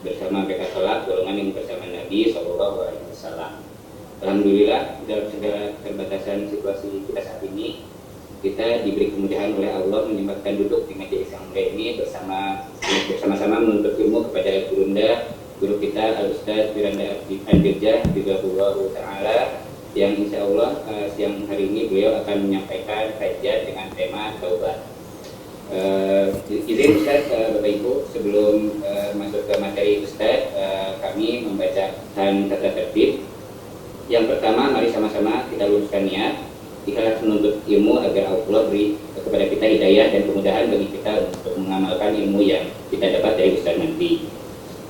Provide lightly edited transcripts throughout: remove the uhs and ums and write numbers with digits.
bersama mereka kelak golongan yang bersama Nabi SAW. Alhamdulillah dalam segala keterbatasan situasi kita saat ini, kita diberi kemudahan oleh Allah menyempatkan duduk di majelis yang mulia ini bersama-sama menuntut ilmu kepada guru kita Al-Ustaz Firanda Andirjah Bidahullah Ta'ala, yang insya Allah siang hari ini beliau akan menyampaikan kajian dengan tema taubat. Izin Ustaz, Bapak Ibu, sebelum masuk ke materi Ustaz, kami membacakan tata tertib. Yang pertama, mari sama-sama kita luruskan niat, ikhlas menuntut ilmu agar Allah beri kepada kita hidayah dan kemudahan bagi kita untuk mengamalkan ilmu yang kita dapat dari Ustaz nanti.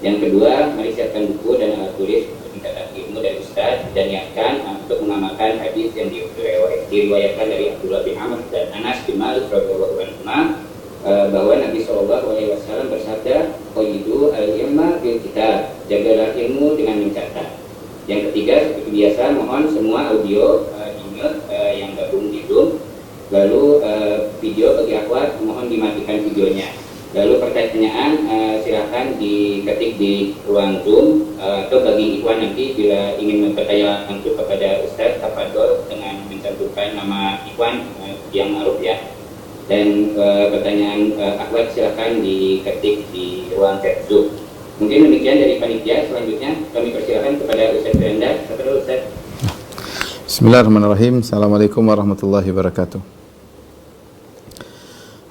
Yang kedua, mari siapkan buku dan alat tulis untuk mencatat ilmu dari Ustaz, dan niatkan untuk mengamalkan hadis yang diriwayatkan dari Abdullah bin Amr dan Anas bin Malik radhiyallahu anhuma, bahwa Nabi SAW bersabda, "Qayyidu al-ilma bil kitab," jagalah ilmu dengan mencatat. Yang ketiga, seperti biasa, mohon semua audio di-mute yang gabung di Zoom. Lalu video bagi akhwat mohon dimatikan videonya. Lalu pertanyaan silakan diketik di ruang Zoom, atau bagi ikhwan nanti bila ingin bertanya langsung kepada Ustaz, tafadhol dengan mencantumkan nama ikhwan yang ma'ruf ya. Dan pertanyaan akhwat silakan diketik di ruang chat Zoom. Mungkin demikian dari panitia. Selanjutnya kami persilakan kepada Ustaz Firanda. Kepada Ustaz. Bismillahirrahmanirrahim. Assalamualaikum warahmatullahi wabarakatuh.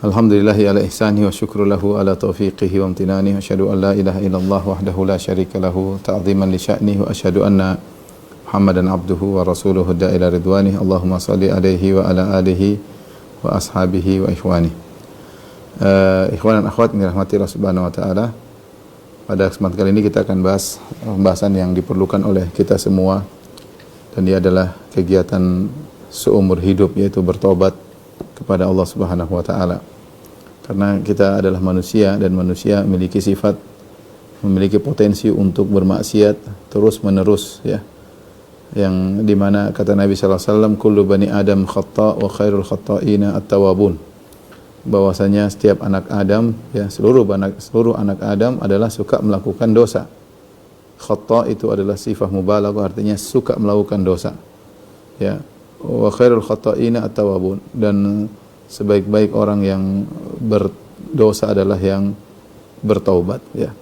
Alhamdulillahi ala ihsanihi wa syukru lahu ala taufiqihi wa amtinanihi, wa asyhadu an la ilaha illallah wahdahu la syarika lahu ta'ziman li sya'nihi, wa asyhadu anna Muhammadan abduhu wa rasuluhu da'ila ridwanihi. Allahumma salli alaihi wa ala alihi wa ashabihi wa ikhwani. Ikhwan dan akhwat yang dirahmati Allah Subhanahu wa taala. Pada kesempatan kali ini kita akan bahas pembahasan yang diperlukan oleh kita semua, dan dia adalah kegiatan seumur hidup, yaitu bertobat kepada Allah Subhanahu wa taala. Karena kita adalah manusia, dan manusia memiliki sifat, memiliki potensi untuk bermaksiat terus menerus ya. Yang dimana kata Nabi sallallahu alaihi wasallam, kullu bani adam khata' wa khairul khata'ina at-tawwabun. Bahwasanya setiap anak Adam ya, seluruh anak Adam adalah suka melakukan dosa. Khata' itu adalah sifat mubalaghah, artinya suka melakukan dosa. Ya. Wa khairul khata'ina at-tawwabun, dan sebaik-baik orang yang berdosa adalah yang bertaubat ya.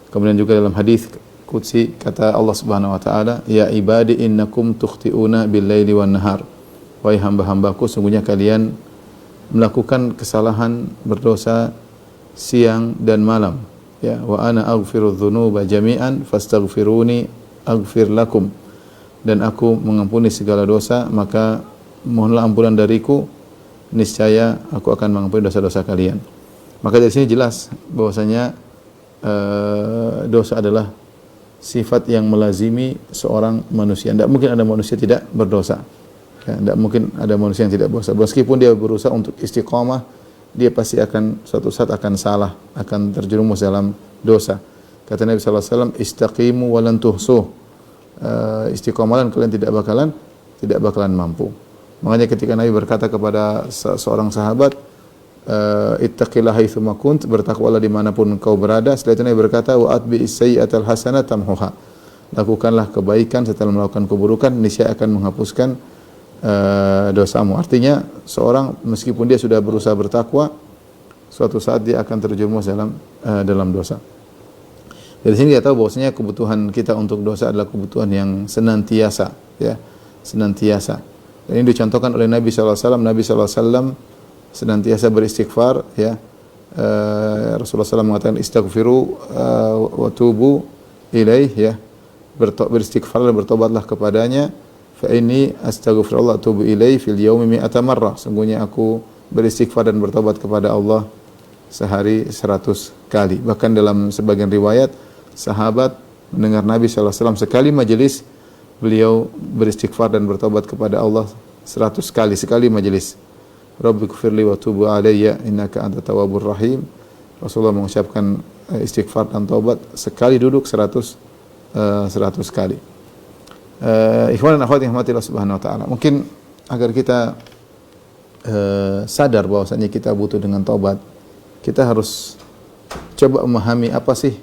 Kemudian juga dalam hadis qudsi kata Allah Subhanahu wa taala, ya ibadi innakum tukhti'una bil-laili wan-nahar. Wahai hamba-hambaku, sungguhnya kalian melakukan kesalahan, berdosa siang dan malam ya. Wa ana aghfiru dzunuba jami'an fastaghfiruni aghfir lakum, dan aku mengampuni segala dosa, maka mohonlah ampunan dariku, niscaya aku akan mengampuni dosa-dosa kalian. Maka dari sini jelas bahwasanya dosa adalah sifat yang melazimi seorang manusia. Tidak mungkin ada manusia tidak berdosa. Ya, tidak mungkin ada manusia yang tidak berdosa. Meskipun dia berusaha untuk istiqamah, dia pasti akan suatu saat akan salah, akan terjerumus dalam dosa. Kata Nabi sallallahu alaihi wasallam, istaqimu wa lan tuhsuh. Istiqamalah, kalian tidak bakalan mampu. Makanya ketika Nabi berkata kepada seorang sahabat, ittaqillaha haitsu ma kunt, bertakwalah dimanapun kau berada. Setelah itu Nabi berkata, wa atbi'is sayyi'atal hasanah tamhuha. Lakukanlah kebaikan setelah melakukan keburukan, niscaya akan menghapuskan dosamu. Artinya seorang meskipun dia sudah berusaha bertakwa, suatu saat dia akan terjerumus dalam dosa. Dari sini kita tahu bahwasanya kebutuhan kita untuk dosa adalah kebutuhan yang senantiasa ya, senantiasa. Dan ini dicontohkan oleh Nabi sallallahu alaihi wasallam. Nabi sallallahu alaihi wasallam senantiasa beristighfar ya. Rasulullah SAW mengatakan istaghfiru wa tubu ilaih ya. Beristighfar dan bertobatlah kepadanya. Fa inni astaghfirullah atubu ilaihi fil yaumi mi'ata marrah. Sungguhnya aku beristighfar dan bertobat kepada Allah sehari 100 kali. Bahkan dalam sebagian riwayat, sahabat mendengar Nabi sallallahu alaihi wasallam sekali majelis beliau beristighfar dan bertobat kepada Allah 100 kali sekali majelis. Rabbighfirli wa tub alayya innaka antat tawwabur rahim. Rasulullah mengucapkan istighfar dan taubat sekali duduk 100 kali. Ikhwan dan akhwat yang dirahmati Allah Subhanahu wa taala. Mungkin agar kita sadar bahwasanya kita butuh dengan taubat, kita harus coba memahami apa sih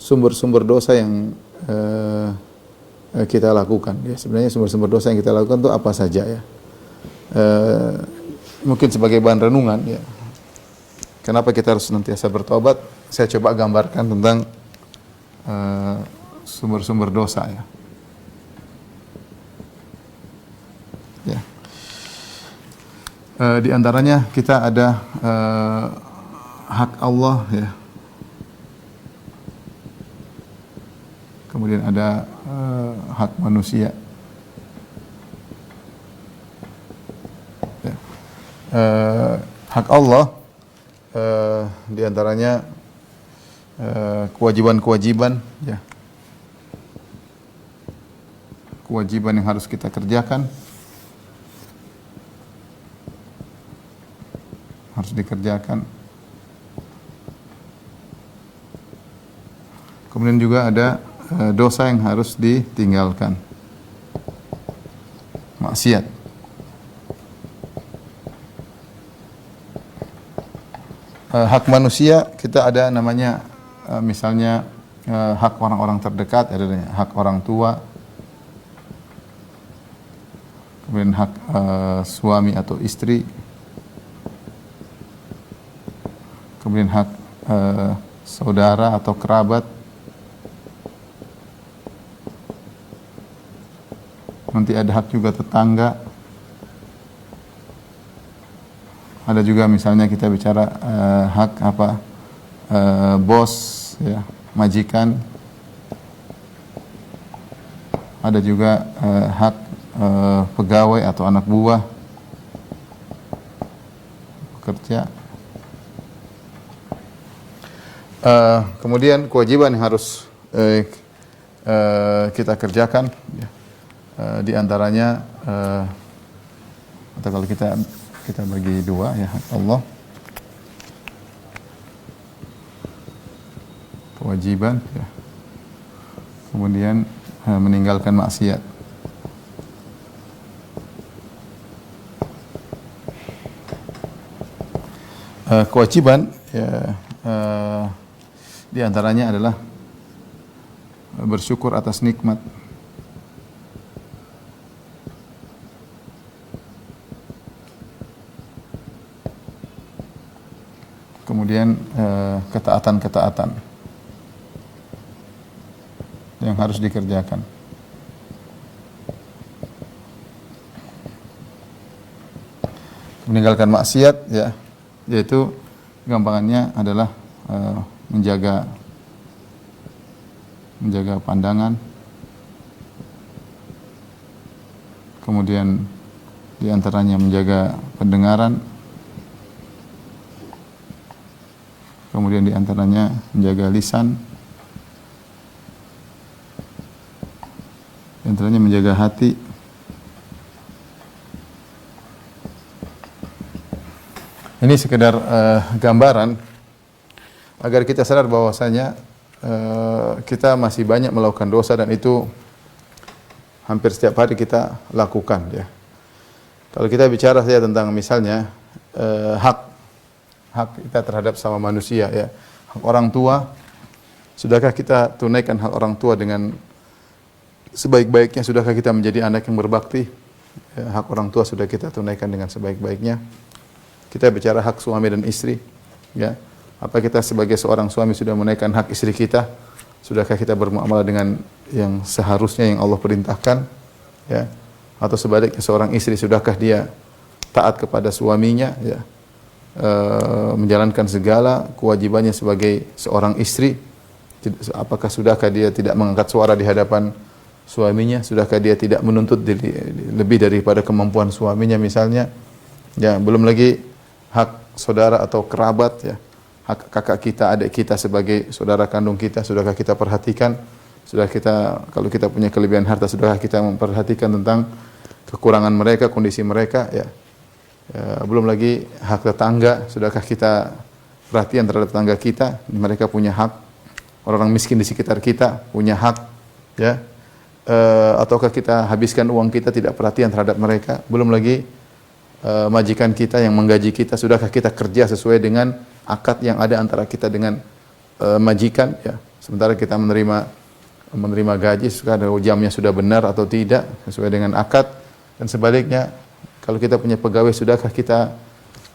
sumber-sumber dosa yang kita lakukan. Ya, sebenarnya sumber-sumber dosa yang kita lakukan itu apa saja ya? Mungkin sebagai bahan renungan ya. Kenapa kita harus senantiasa bertobat? Saya coba gambarkan tentang sumber-sumber dosa ya. Ya. Di antaranya kita ada hak Allah ya. Kemudian ada hak manusia. Ya. Hak Allah di antaranya kewajiban-kewajiban ya. Kewajiban yang harus kita kerjakan, harus dikerjakan. Kemudian juga ada dosa yang harus ditinggalkan, maksiat. Hak manusia kita ada namanya misalnya hak orang-orang terdekat, ada hak orang tua, kemudian hak suami atau istri, kemudian hak saudara atau kerabat, nanti ada hak juga tetangga. Ada juga misalnya kita bicara hak bos ya, majikan. Ada juga hak pegawai atau anak buah, pekerja. Kemudian kewajiban yang harus kita kerjakan ya. Di antaranya atau kalau kita bagi dua ya, hak Allah, kewajiban ya. Kemudian meninggalkan maksiat. Kewajiban ya, di antaranya adalah bersyukur atas nikmat. Kemudian ketaatan-ketaatan yang harus dikerjakan. Meninggalkan maksiat ya, yaitu gampangannya adalah menjaga pandangan. Kemudian di antaranya menjaga pendengaran. Kemudian di antaranya menjaga lisan. Di antaranya menjaga hati. Ini sekedar gambaran agar kita sadar bahwasanya kita masih banyak melakukan dosa dan itu hampir setiap hari kita lakukan ya. Kalau kita bicara saja tentang misalnya hak kita terhadap sama manusia ya. Hak orang tua, sudahkah kita tunaikan hak orang tua dengan sebaik-baiknya? Sudahkah kita menjadi anak yang berbakti? Ya, hak orang tua sudah kita tunaikan dengan sebaik-baiknya. Kita bicara hak suami dan istri ya. Apa kita sebagai seorang suami sudah menunaikan hak istri kita? Sudahkah kita bermuamalah dengan yang seharusnya yang Allah perintahkan ya? Atau sebaliknya seorang istri sudahkah dia taat kepada suaminya ya? Menjalankan segala kewajibannya sebagai seorang istri? Apakah sudahkah dia tidak mengangkat suara di hadapan suaminya? Sudahkah dia tidak menuntut lebih daripada kemampuan suaminya misalnya? Ya, belum lagi hak saudara atau kerabat ya. Hak kakak kita, adik kita sebagai saudara kandung kita, sudahkah kita perhatikan? Sudah kita, kalau kita punya kelebihan harta, sudahkah kita memperhatikan tentang kekurangan mereka, kondisi mereka ya? Belum lagi hak tetangga, sudahkah kita perhatian terhadap tetangga kita? Mereka punya hak. Orang-orang miskin di sekitar kita punya hak ya. Ataukah kita habiskan uang kita tidak perhatian terhadap mereka? Belum lagi majikan kita yang menggaji kita, sudahkah kita kerja sesuai dengan akad yang ada antara kita dengan majikan ya? Sementara kita menerima gaji, sekarang jamnya sudah benar atau tidak sesuai dengan akad, dan sebaliknya kalau kita punya pegawai, sudahkah kita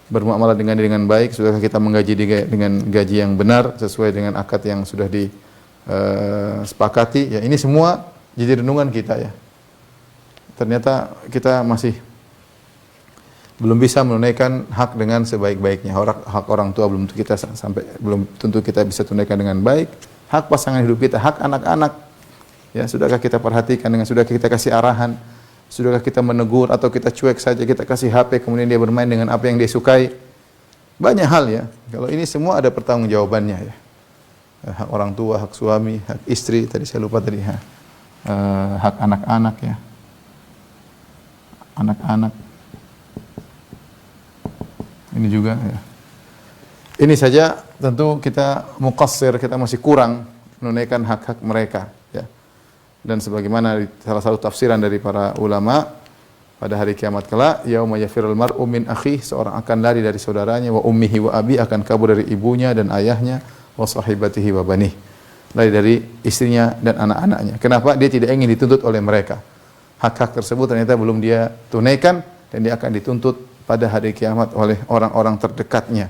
bermuamalah dengan baik, sudahkah kita menggaji dengan gaji yang benar sesuai dengan akad yang sudah disepakati. Ya, ini semua jadi renungan kita ya. Ternyata kita masih belum bisa menunaikan hak dengan sebaik-baiknya. Hak orang tua belum tentu kita bisa tunaikan dengan baik. Hak pasangan hidup kita, hak anak-anak. Ya, sudahkah kita perhatikan sudahkah kita kasih arahan? Sudahkah kita menegur atau kita cuek saja, kita kasih HP kemudian dia bermain dengan apa yang dia sukai? Banyak hal ya. Kalau ini semua ada pertanggungjawabannya ya. Hak orang tua, hak suami, hak istri, tadi saya lupa tadi hak anak-anak ya. Anak-anak. Ini juga ya. Ini saja tentu kita muqassir, kita masih kurang menunaikan hak-hak mereka ya. Dan sebagaimana salah satu tafsiran dari para ulama pada hari kiamat kelak, yauma yafirul mar'u min akhihi, seorang akan lari dari saudaranya, wa ummihi wa abi, akan kabur dari ibunya dan ayahnya, wa sahibatihi wa banih, lari dari istrinya dan anak-anaknya. Kenapa? Dia tidak ingin dituntut oleh mereka. Hak-hak tersebut ternyata belum dia tunaikan dan dia akan dituntut pada hari kiamat oleh orang-orang terdekatnya.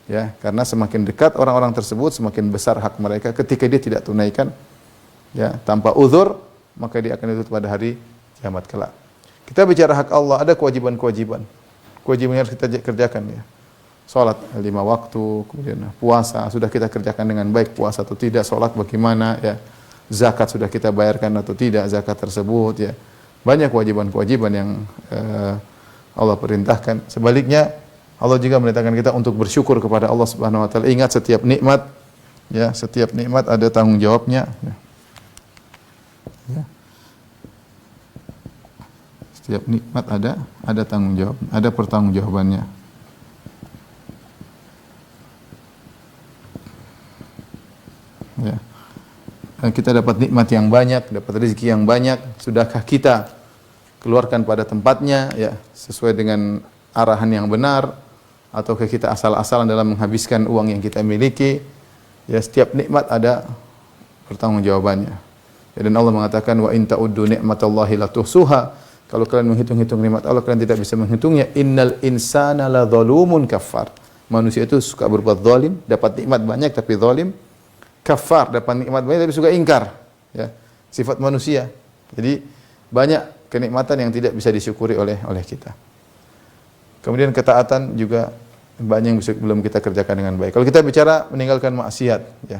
Ya, karena semakin dekat orang-orang tersebut, semakin besar hak mereka. Ketika dia tidak tunaikan ya, tanpa uzur, maka dia akan dituntut pada hari kiamat kelak. Kita bicara hak Allah, ada kewajiban-kewajiban. Kewajiban yang harus kita kerjakan ya. Salat 5 waktu, kemudian puasa sudah kita kerjakan dengan baik, puasa atau tidak, salat bagaimana ya. Zakat sudah kita bayarkan atau tidak zakat tersebut ya. Banyak kewajiban-kewajiban yang Allah perintahkan. Sebaliknya Allah juga merintahkan kita untuk bersyukur kepada Allah Subhanahu wa taala. Ingat setiap nikmat ya, setiap nikmat ada tanggung jawabnya ya. Ya. Setiap nikmat ada tanggung jawab, ada pertanggungjawabannya. Ya. Kita dapat nikmat yang banyak, dapat rezeki yang banyak, sudahkah kita keluarkan pada tempatnya ya, sesuai dengan arahan yang benar, ataukah kita asal-asalan dalam menghabiskan uang yang kita miliki? Ya, setiap nikmat ada pertanggungjawabannya. Ya, dan Allah mengatakan wa in ta'uddu ni'matallahi la tuhsuha. Kalau kalian menghitung-hitung nikmat Allah, kalian tidak bisa menghitungnya. Innal insana la zalumun kafar. Manusia itu suka berbuat zalim, dapat nikmat banyak tapi zalim. Kafar, dapat nikmat banyak tapi suka ingkar. Ya, sifat manusia. Jadi banyak kenikmatan yang tidak bisa disyukuri oleh kita. Kemudian ketaatan juga banyak yang belum kita kerjakan dengan baik. Kalau kita bicara meninggalkan maksiat ya.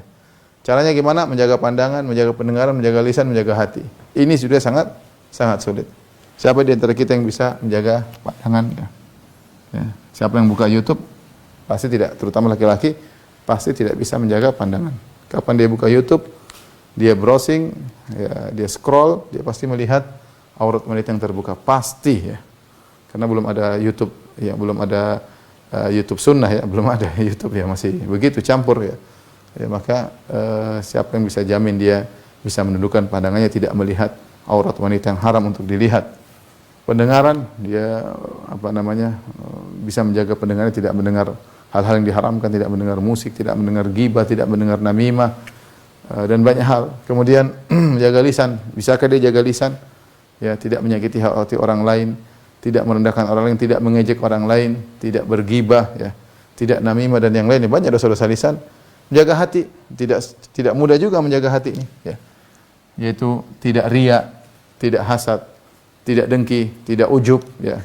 Caranya gimana? Menjaga pandangan, menjaga pendengaran, menjaga lisan, menjaga hati. Ini sudah sangat sulit. Siapa di antara kita yang bisa menjaga pandangan? Ya. Siapa yang buka YouTube? Pasti tidak, terutama laki-laki, pasti tidak bisa menjaga pandangan. Kapan dia buka YouTube, dia browsing, ya, dia scroll, dia pasti melihat aurat wanita yang terbuka. Pasti ya. Karena belum ada YouTube, ya belum ada YouTube sunnah ya, belum ada YouTube ya, masih begitu campur ya. Ya, maka siapa yang bisa jamin dia bisa menundukkan pandangannya, tidak melihat aurat wanita yang haram untuk dilihat. Pendengaran, dia bisa menjaga pendengarannya, tidak mendengar hal-hal yang diharamkan, tidak mendengar musik, tidak mendengar ghibah, tidak mendengar namimah, dan banyak hal. Kemudian menjaga lisan, bisakah dia jaga lisan? Ya, tidak menyakiti hati orang lain, tidak merendahkan orang lain, tidak mengejek orang lain, tidak berghibah ya, tidak namimah dan yang lainnya. Banyak dosa-dosa lisan. Menjaga hati, tidak mudah juga menjaga hati ini ya. Yaitu tidak riya, tidak hasad, tidak dengki, tidak ujub ya.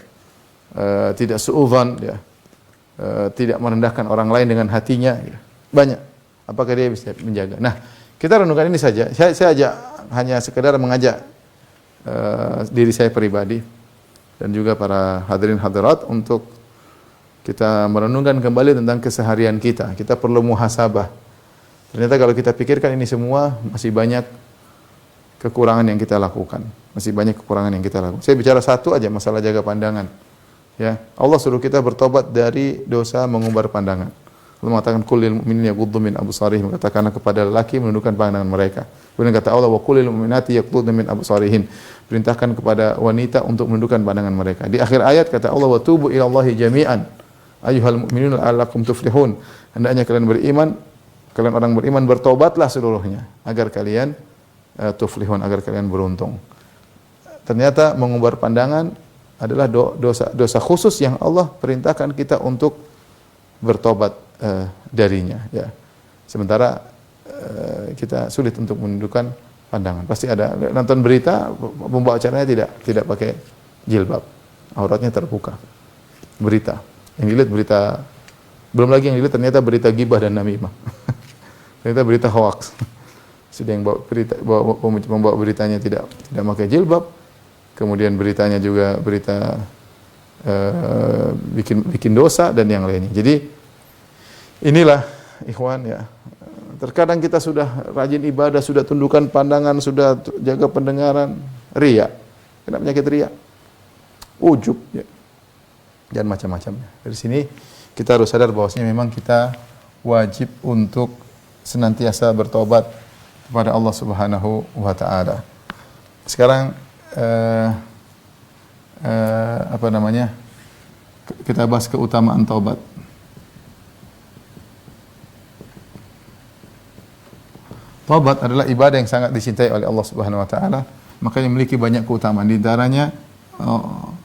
Tidak suudzon ya. Tidak merendahkan orang lain dengan hatinya ya. Banyak. Apakah dia bisa menjaga? Nah, kita renungkan ini saja. Saya hanya sekedar mengajak diri saya pribadi dan juga para hadirin hadirat untuk kita merenungkan kembali tentang keseharian kita. Kita perlu muhasabah. Ternyata kalau kita pikirkan ini semua, masih banyak kekurangan yang kita lakukan. Masih banyak kekurangan yang kita lakukan. Saya bicara satu aja, masalah jaga pandangan. Ya, Allah suruh kita bertobat dari dosa mengumbar pandangan. Allah mengatakan kullil mu'minina yaghuddu min absarihim, katakanlah kepada lelaki menundukkan pandangan mereka. Kemudian kata Allah wa kullil mu'minati yaghuddna min absarihin, perintahkan kepada wanita untuk menundukkan pandangan mereka. Di akhir ayat kata Allah wa tubu ilallahi jami'an ayyuhal mu'minuna la'allakum tuflihun. Hendaknya kalian beriman kalian orang beriman bertobatlah seluruhnya agar kalian tuflihun, agar kalian beruntung. Ternyata mengumbar pandangan adalah dosa khusus yang Allah perintahkan kita untuk bertobat darinya, ya. Sementara kita sulit untuk menundukkan pandangan. Pasti ada nonton berita, pembawa acaranya tidak pakai jilbab, auratnya terbuka. Berita yang dilihat berita, belum lagi yang dilihat ternyata berita gibah dan namimah. Ternyata berita hoax. Sudah yang membawa beritanya tidak pakai jilbab, kemudian beritanya juga berita bikin dosa dan yang lainnya. Jadi inilah ikhwan, ya. Terkadang kita sudah rajin ibadah, sudah tundukkan pandangan, sudah jaga pendengaran, riya. Kena penyakit riya, ujub, ya, dan macam-macamnya. Dari sini kita harus sadar bahwasanya memang kita wajib untuk senantiasa bertobat kepada Allah Subhanahu wa taala. Sekarang kita bahas keutamaan taubat. Taubat adalah ibadah yang sangat dicintai oleh Allah Subhanahu wa taala, makanya memiliki banyak keutamaan. Di antaranya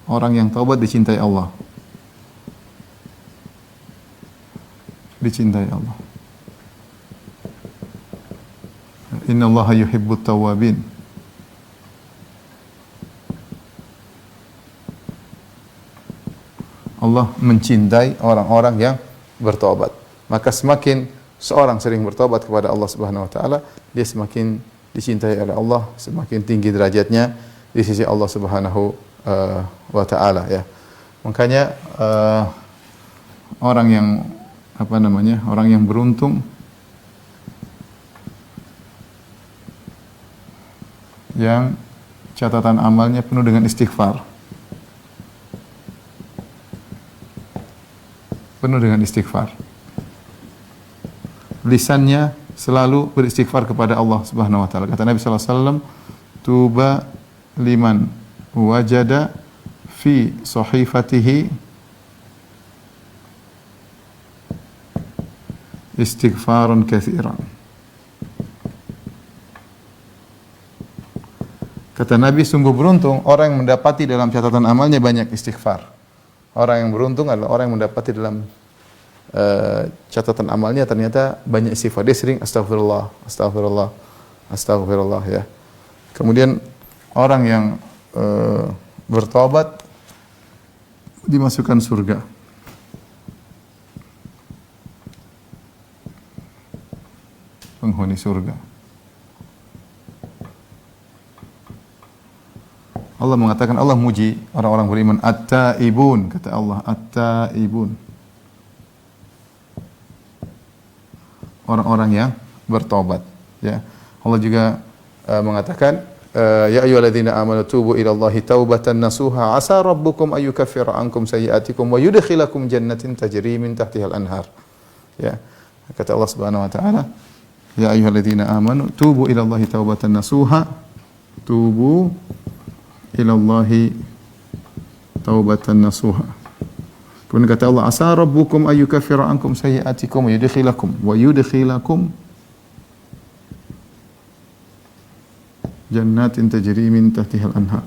orang yang taubat dicintai Allah. Dicintai Allah. Innallaha yuhibbut tawwabin. Allah mencintai orang-orang yang bertobat. Maka semakin seorang sering bertobat kepada Allah Subhanahu wa taala, dia semakin dicintai oleh Allah, semakin tinggi derajatnya di sisi Allah Subhanahu wa taala, ya. Makanya orang yang beruntung yang catatan amalnya penuh dengan istighfar. Penuh dengan istighfar. Lisannya selalu beristighfar kepada Allah Subhanahu wa taala. Kata Nabi sallallahu alaihi wasallam, "Tuba liman wajada fi sahifatihi istighfaran katsiran." Kata Nabi, sungguh beruntung orang yang mendapati dalam catatan amalnya banyak istighfar. Orang yang beruntung adalah orang yang mendapati dalam catatan amalnya ternyata banyak istighfar. Dia sering astagfirullah, astagfirullah, astagfirullah, ya. Kemudian orang yang bertobat dimasukkan surga. Penghuni surga. Allah mengatakan, Allah muji orang-orang beriman, at-taibun, kata Allah, at-taibun. Orang-orang yang bertobat, ya. Allah juga mengatakan, ya ayyuhalladzina amanu tubu ilallahi taubatan nasuha asa rabbukum ayyukaffira ankum sayyi'atikum wa yudkhilakum jannatin tajri min tahtihal anhar. Ya. Kata Allah Subhanahu wa taala, ya ayyuhalladzina amanu tubu ilallahi taubatan nasuha, tubu ilallahi taubatan nasuha. Kemudian kata Allah, asa rabbukum ayyukaffira ankum sayyi'atikum wa yudkhilakum jannatin tajri min tahtihal anhar.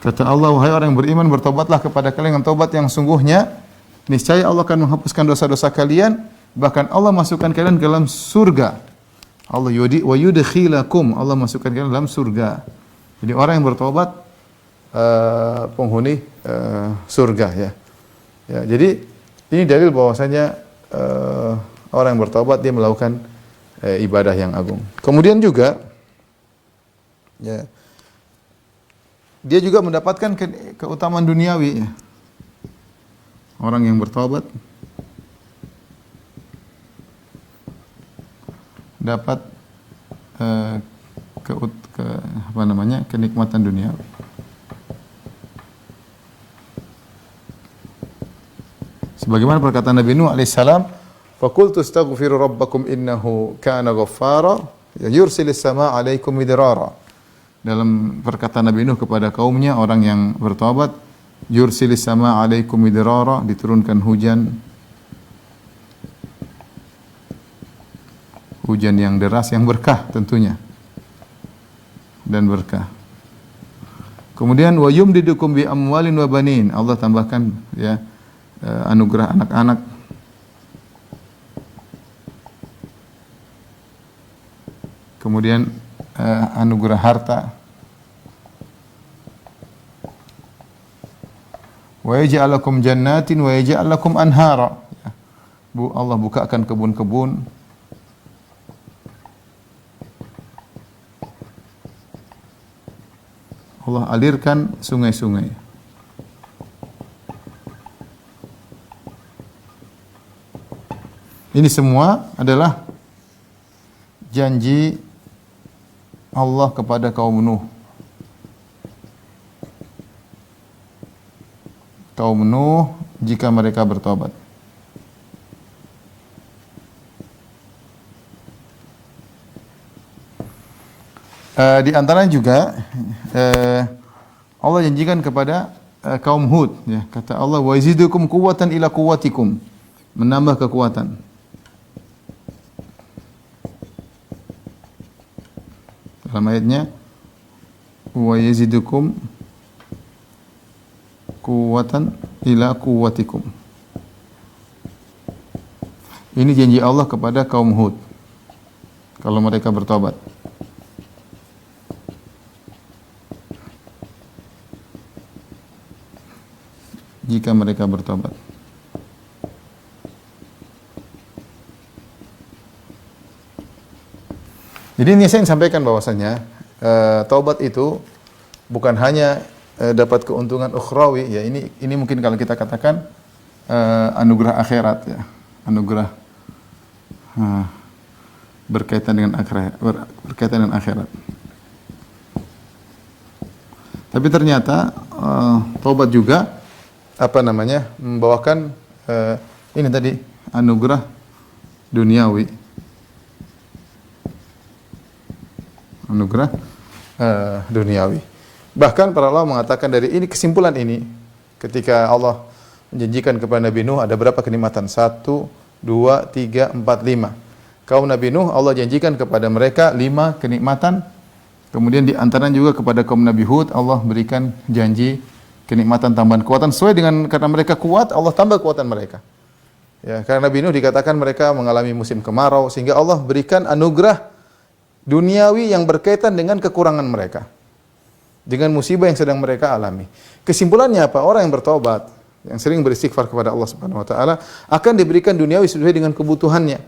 Kata Allah, wahai orang yang beriman, bertobatlah kepada kalian dengan taubat yang sungguhnya, niscaya Allah akan menghapuskan dosa-dosa kalian, bahkan Allah masukkan kalian ke dalam surga. Allah wa yudkhilakum, Allah masukkan kalian dalam surga. Jadi orang yang bertobat penghuni surga, ya. Ya, jadi ini dalil bahwasanya orang yang bertobat dia melakukan ibadah yang agung. Kemudian juga, ya, dia juga mendapatkan keutamaan duniawi, ya. Orang yang bertobat dapat kenikmatan dunia. Sebagaimana perkataan Nabi Nuh alaihissalam, "Faqultu astaghfiru rabbakum innahu kana ghaffara yursilis samaa 'alaikum midrara." Dalam perkataan Nabi Nuh kepada kaumnya, orang yang bertobat, Yursilis sama alaikum midrara, diturunkan hujan. Hujan yang deras, yang berkah tentunya. Dan berkah. Kemudian wa yumdidukum bi amwalin wa banin. Allah tambahkan ya anugerah anak-anak. Kemudian anugerah harta. Wa yaj'al lakum jannatin wa yaj'al lakum anhara. Allah bukakan kebun-kebun. Allah alirkan sungai-sungai. Ini semua adalah janji Allah kepada kaum Nuh. Kaum Nuh jika mereka bertobat. Di antaranya juga Allah janjikan kepada kaum Hud, ya, kata Allah wa yazidukum quwwatan ila quwwatikum, menambah kekuatan. Dalam ayatnya wa yazidukum quwwatan ila quwwatikum. Ini janji Allah kepada kaum Hud kalau mereka bertobat. Jika mereka bertobat. Jadi ini saya sampaikan bahwasanya taubat itu bukan hanya dapat keuntungan ukhrawi, ya ini mungkin kalau kita katakan anugerah akhirat, ya, anugerah berkaitan dengan akhirat. Tapi ternyata taubat juga membawakan ini tadi anugerah duniawi. Anugerah duniawi. Bahkan para ulama mengatakan dari ini, kesimpulan ini, ketika Allah menjanjikan kepada Nabi Nuh ada berapa kenikmatan? 1, 2, 3, 4, 5. Kaum Nabi Nuh Allah janjikan kepada mereka 5 kenikmatan. Kemudian di antaranya juga kepada kaum Nabi Hud Allah berikan janji kenikmatan tambahan kekuatan sesuai dengan, karena mereka kuat Allah tambah kekuatan mereka. Ya, karena Nabi Nuh dikatakan mereka mengalami musim kemarau sehingga Allah berikan anugerah duniawi yang berkaitan dengan kekurangan mereka. Dengan musibah yang sedang mereka alami. Kesimpulannya apa? Orang yang bertobat, yang sering beristighfar kepada Allah Subhanahu wa taala akan diberikan duniawi sesuai dengan kebutuhannya.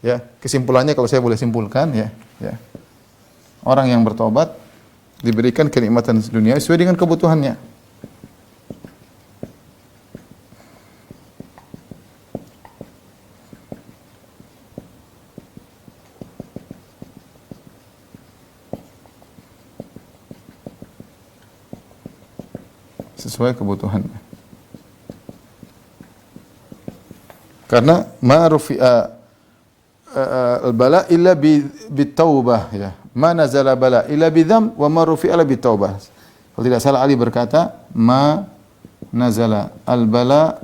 Ya, kesimpulannya kalau saya boleh simpulkan, ya. Orang yang bertobat diberikan kenikmatan duniawi sesuai dengan kebutuhannya. Sesuai kebutuhannya. Karena ma rufi'a al-bala illa bitaubah, ya. Ma nazala bala illa bidzam wa ma rufi'a illa bitaubah. Kalau tidak salah Ali berkata, ma nazala al-bala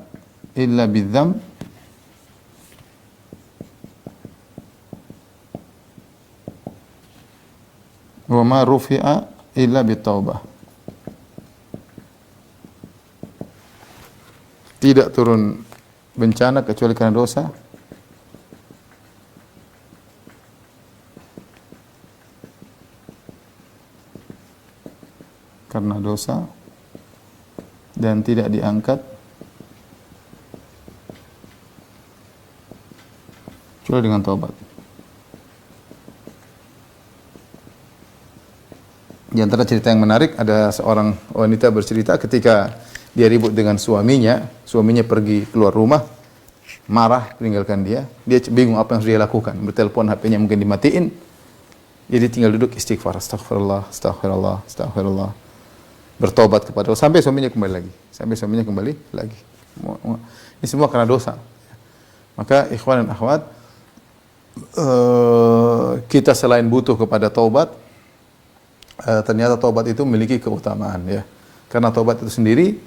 illa bidzam wa ma rufi'a illa bitaubah. Tidak turun bencana kecuali karena dosa. Karena dosa. Dan tidak diangkat kecuali dengan taubat. Di antara cerita yang menarik, ada seorang wanita bercerita ketika dia ribut dengan suaminya pergi keluar rumah, marah, meninggalkan dia bingung apa yang harus dia lakukan, bertelepon, HP-nya mungkin dimatiin, jadi tinggal duduk istighfar, astagfirullah, bertobat kepada Allah, sampai suaminya kembali lagi. Ini semua karena dosa. Maka ikhwan dan akhwat, kita selain butuh kepada taubat, ternyata taubat itu memiliki keutamaan, ya. Karena taubat itu sendiri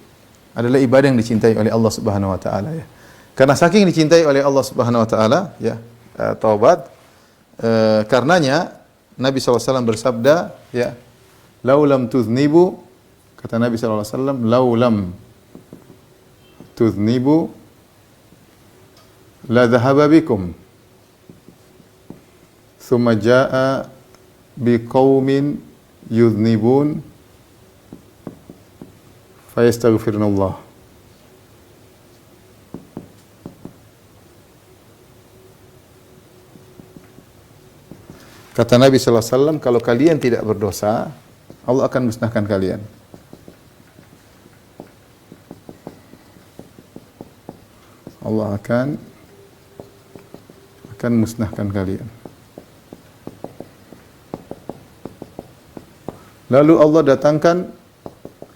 adalah ibadah yang dicintai oleh Allah Subhanahu wa taala ya. Karena saking dicintai oleh Allah Subhanahu wa taala ya, taubat karenanya Nabi SAW bersabda ya, laulam tuznibu, kata Nabi SAW, laulam tuznibu la dhahaba bikum thumma jaa biqaumin yuznibun fayastaghfirullah. Kata Nabi sallallahu alaihi wasallam, kalau kalian tidak berdosa, Allah akan musnahkan kalian. Allah akan musnahkan kalian. Lalu Allah datangkan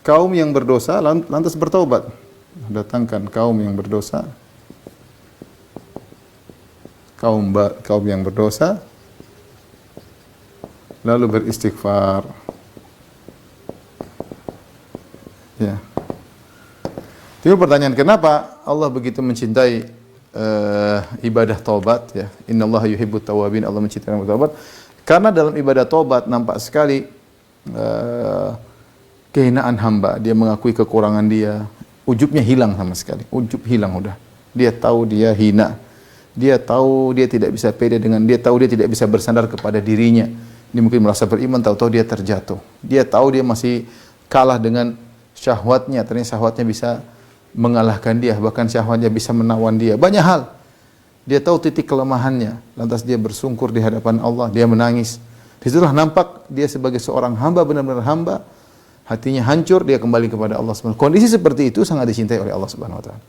kaum yang berdosa lantas bertaubat. Datangkan kaum yang berdosa, kaum yang berdosa lalu beristighfar. Ya. Timbul pertanyaan, kenapa Allah begitu mencintai ibadah taubat ya? Innallaha yuhibbut tawwabin, Allah mencintai orang bertaubat. Karena dalam ibadah taubat nampak sekali kehinaan hamba. Dia mengakui kekurangan dia, ujubnya hilang sama sekali. Ujub hilang udah. Dia tahu dia hina. Dia tahu dia tidak bisa pede dengan, dia tahu dia tidak bisa bersandar kepada dirinya. Dia mungkin merasa beriman, tahu-tahu dia terjatuh. Dia tahu dia masih kalah dengan syahwatnya, ternyata syahwatnya bisa mengalahkan dia, bahkan syahwatnya bisa menawan dia. Banyak hal. Dia tahu titik kelemahannya, lantas dia bersungkur di hadapan Allah, dia menangis. Disitulah nampak dia sebagai seorang hamba, benar-benar hamba, hatinya hancur, dia kembali kepada Allah Subhanahu wa taala. Kondisi seperti itu sangat dicintai oleh Allah Subhanahu wa taala.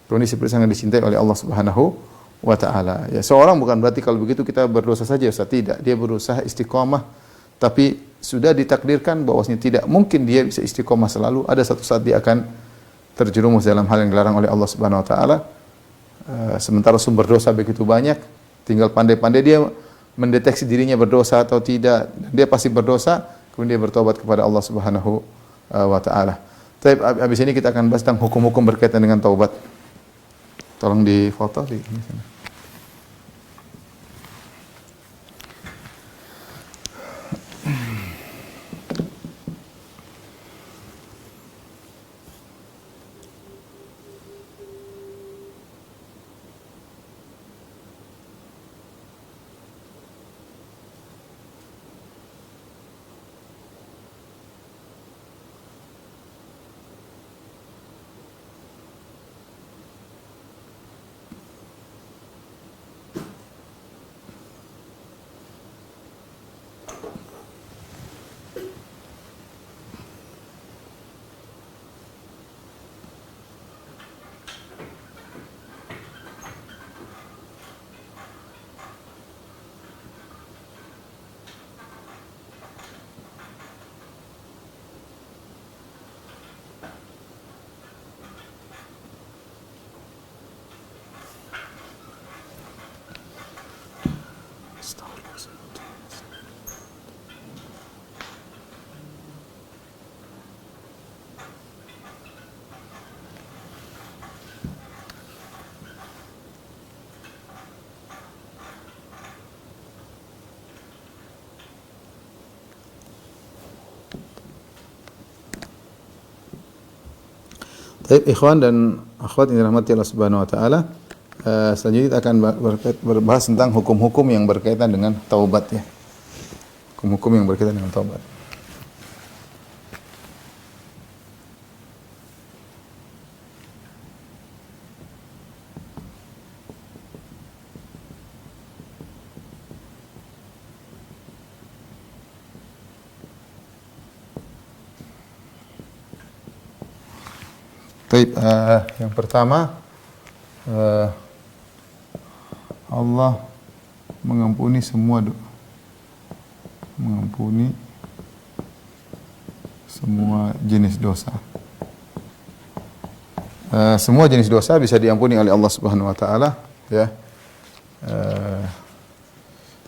Kondisi seperti sangat dicintai oleh Allah Subhanahu wa ta'ala. Ya, seorang bukan berarti kalau begitu kita berdosa saja, Ustaz. Tidak. Dia berusaha istiqamah, tapi sudah ditakdirkan bahwasanya tidak mungkin dia bisa istiqamah selalu. Ada satu saat dia akan terjerumus dalam hal yang dilarang oleh Allah Subhanahu wa taala. Sementara sumber dosa begitu banyak, tinggal pandai-pandai dia mendeteksi dirinya berdosa atau tidak. Dia pasti berdosa, kemudian dia bertobat kepada Allah Subhanahu wa taala. Tapi habis ini kita akan bahas tentang hukum-hukum berkaitan dengan taubat. Tolong difoto di sini. Baik, ikhwan dan akhwat yang dirahmati Allah Subhanahu wa taala, selanjutnya kita akan berbahas tentang hukum-hukum yang berkaitan dengan taubat ya. Hukum-hukum yang berkaitan dengan taubat. Baik, yang pertama Allah mengampuni semua jenis dosa. Semua jenis dosa bisa diampuni oleh Allah Subhanahu wa taala ya.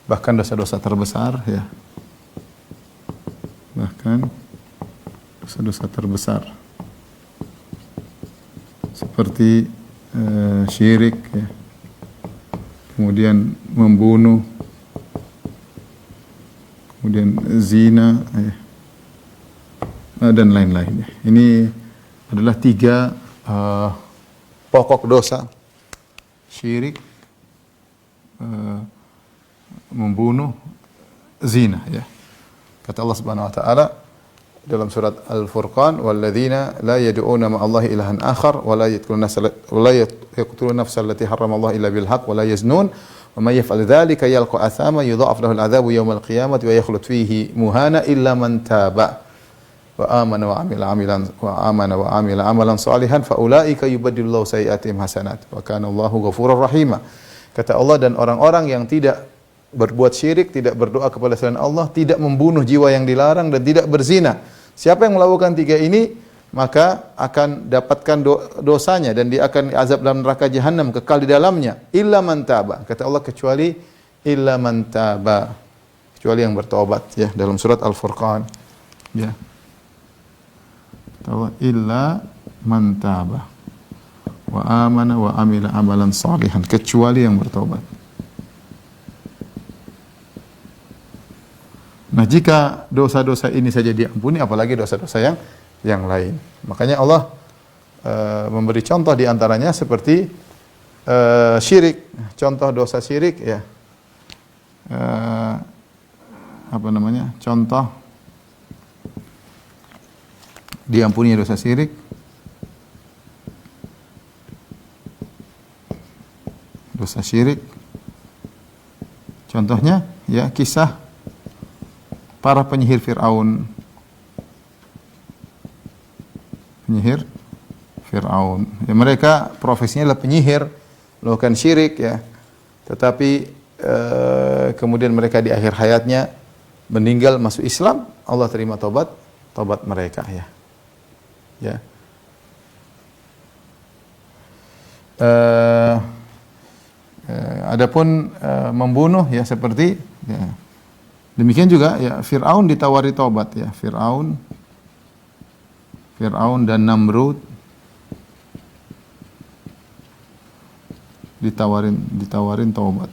Bahkan dosa-dosa terbesar ya. Bahkan dosa-dosa terbesar. seperti syirik, ya. Kemudian membunuh, kemudian zina, ya. Dan lain-lain. Ini adalah 3 pokok dosa: syirik, membunuh, zina. Ya. Kata Allah Subhanahu Wa Taala dalam surat Al-Furqan, "Walladzina la yad'una ma'allahi ilahan akhar wa la yaqtuluna nafsa allati harrama Allah illa bil haqq wa la yaznun wa may yaf'al dzalika yalqa athama yudha'af lahu al-'adzabu yawmal qiyamati wa yakhlud fihi muhana illa man taba wa amana wa amila amalan salihan fa ulaika yubaddilullahu sayyi'atihim hasanat wa kana Allahu ghafurur rahima." Kata Allah, dan orang-orang yang tidak berbuat syirik, tidak berdoa kepada selain Allah, tidak membunuh jiwa yang dilarang, dan tidak berzina. Siapa yang melakukan 3 ini, maka akan dapatkan dosanya, dan dia akan azab dalam neraka jahanam, kekal di dalamnya. Illa man taba. Kata Allah, kecuali illa man taba, kecuali yang bertobat, ya, dalam surat Al-Furqan. Ya. Kata Allah, illa man taba wa amana wa amila amalan salihan, kecuali yang bertobat. Nah, jika dosa-dosa ini saja diampuni, apalagi dosa-dosa yang lain. Makanya Allah memberi contoh di antaranya seperti syirik. Contoh dosa syirik, ya. Contoh diampuni dosa syirik. Dosa syirik. Contohnya, ya, kisah para penyihir Fir'aun. Penyihir Fir'aun. Ya, mereka profesinya adalah penyihir, melakukan syirik, ya. Tetapi kemudian mereka di akhir hayatnya meninggal masuk Islam, Allah terima tobat mereka, ya. Ya. Adapun membunuh, ya, seperti, ya, demikian juga, ya, Fir'aun ditawari tobat, ya. Fir'aun dan Namrud ditawarin tobat.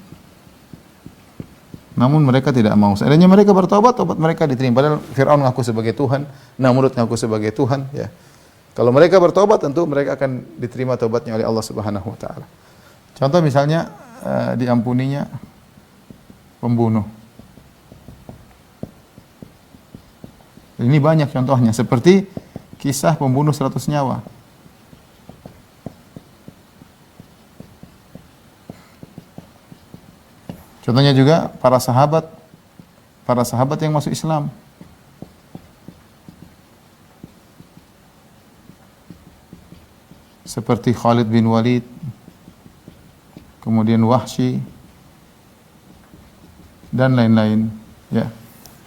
Namun mereka tidak mau. Seandainya mereka bertobat, tobat mereka diterima. Padahal Fir'aun ngaku sebagai Tuhan, Namrud ngaku sebagai Tuhan, ya. Kalau mereka bertobat, tentu mereka akan diterima tobatnya oleh Allah Subhanahu Wa Taala. Contoh misalnya diampuninya pembunuh. Ini banyak contohnya, seperti kisah pembunuh 100 nyawa. Contohnya juga para sahabat yang masuk Islam. Seperti Khalid bin Walid, kemudian Wahsy, dan lain-lain, ya.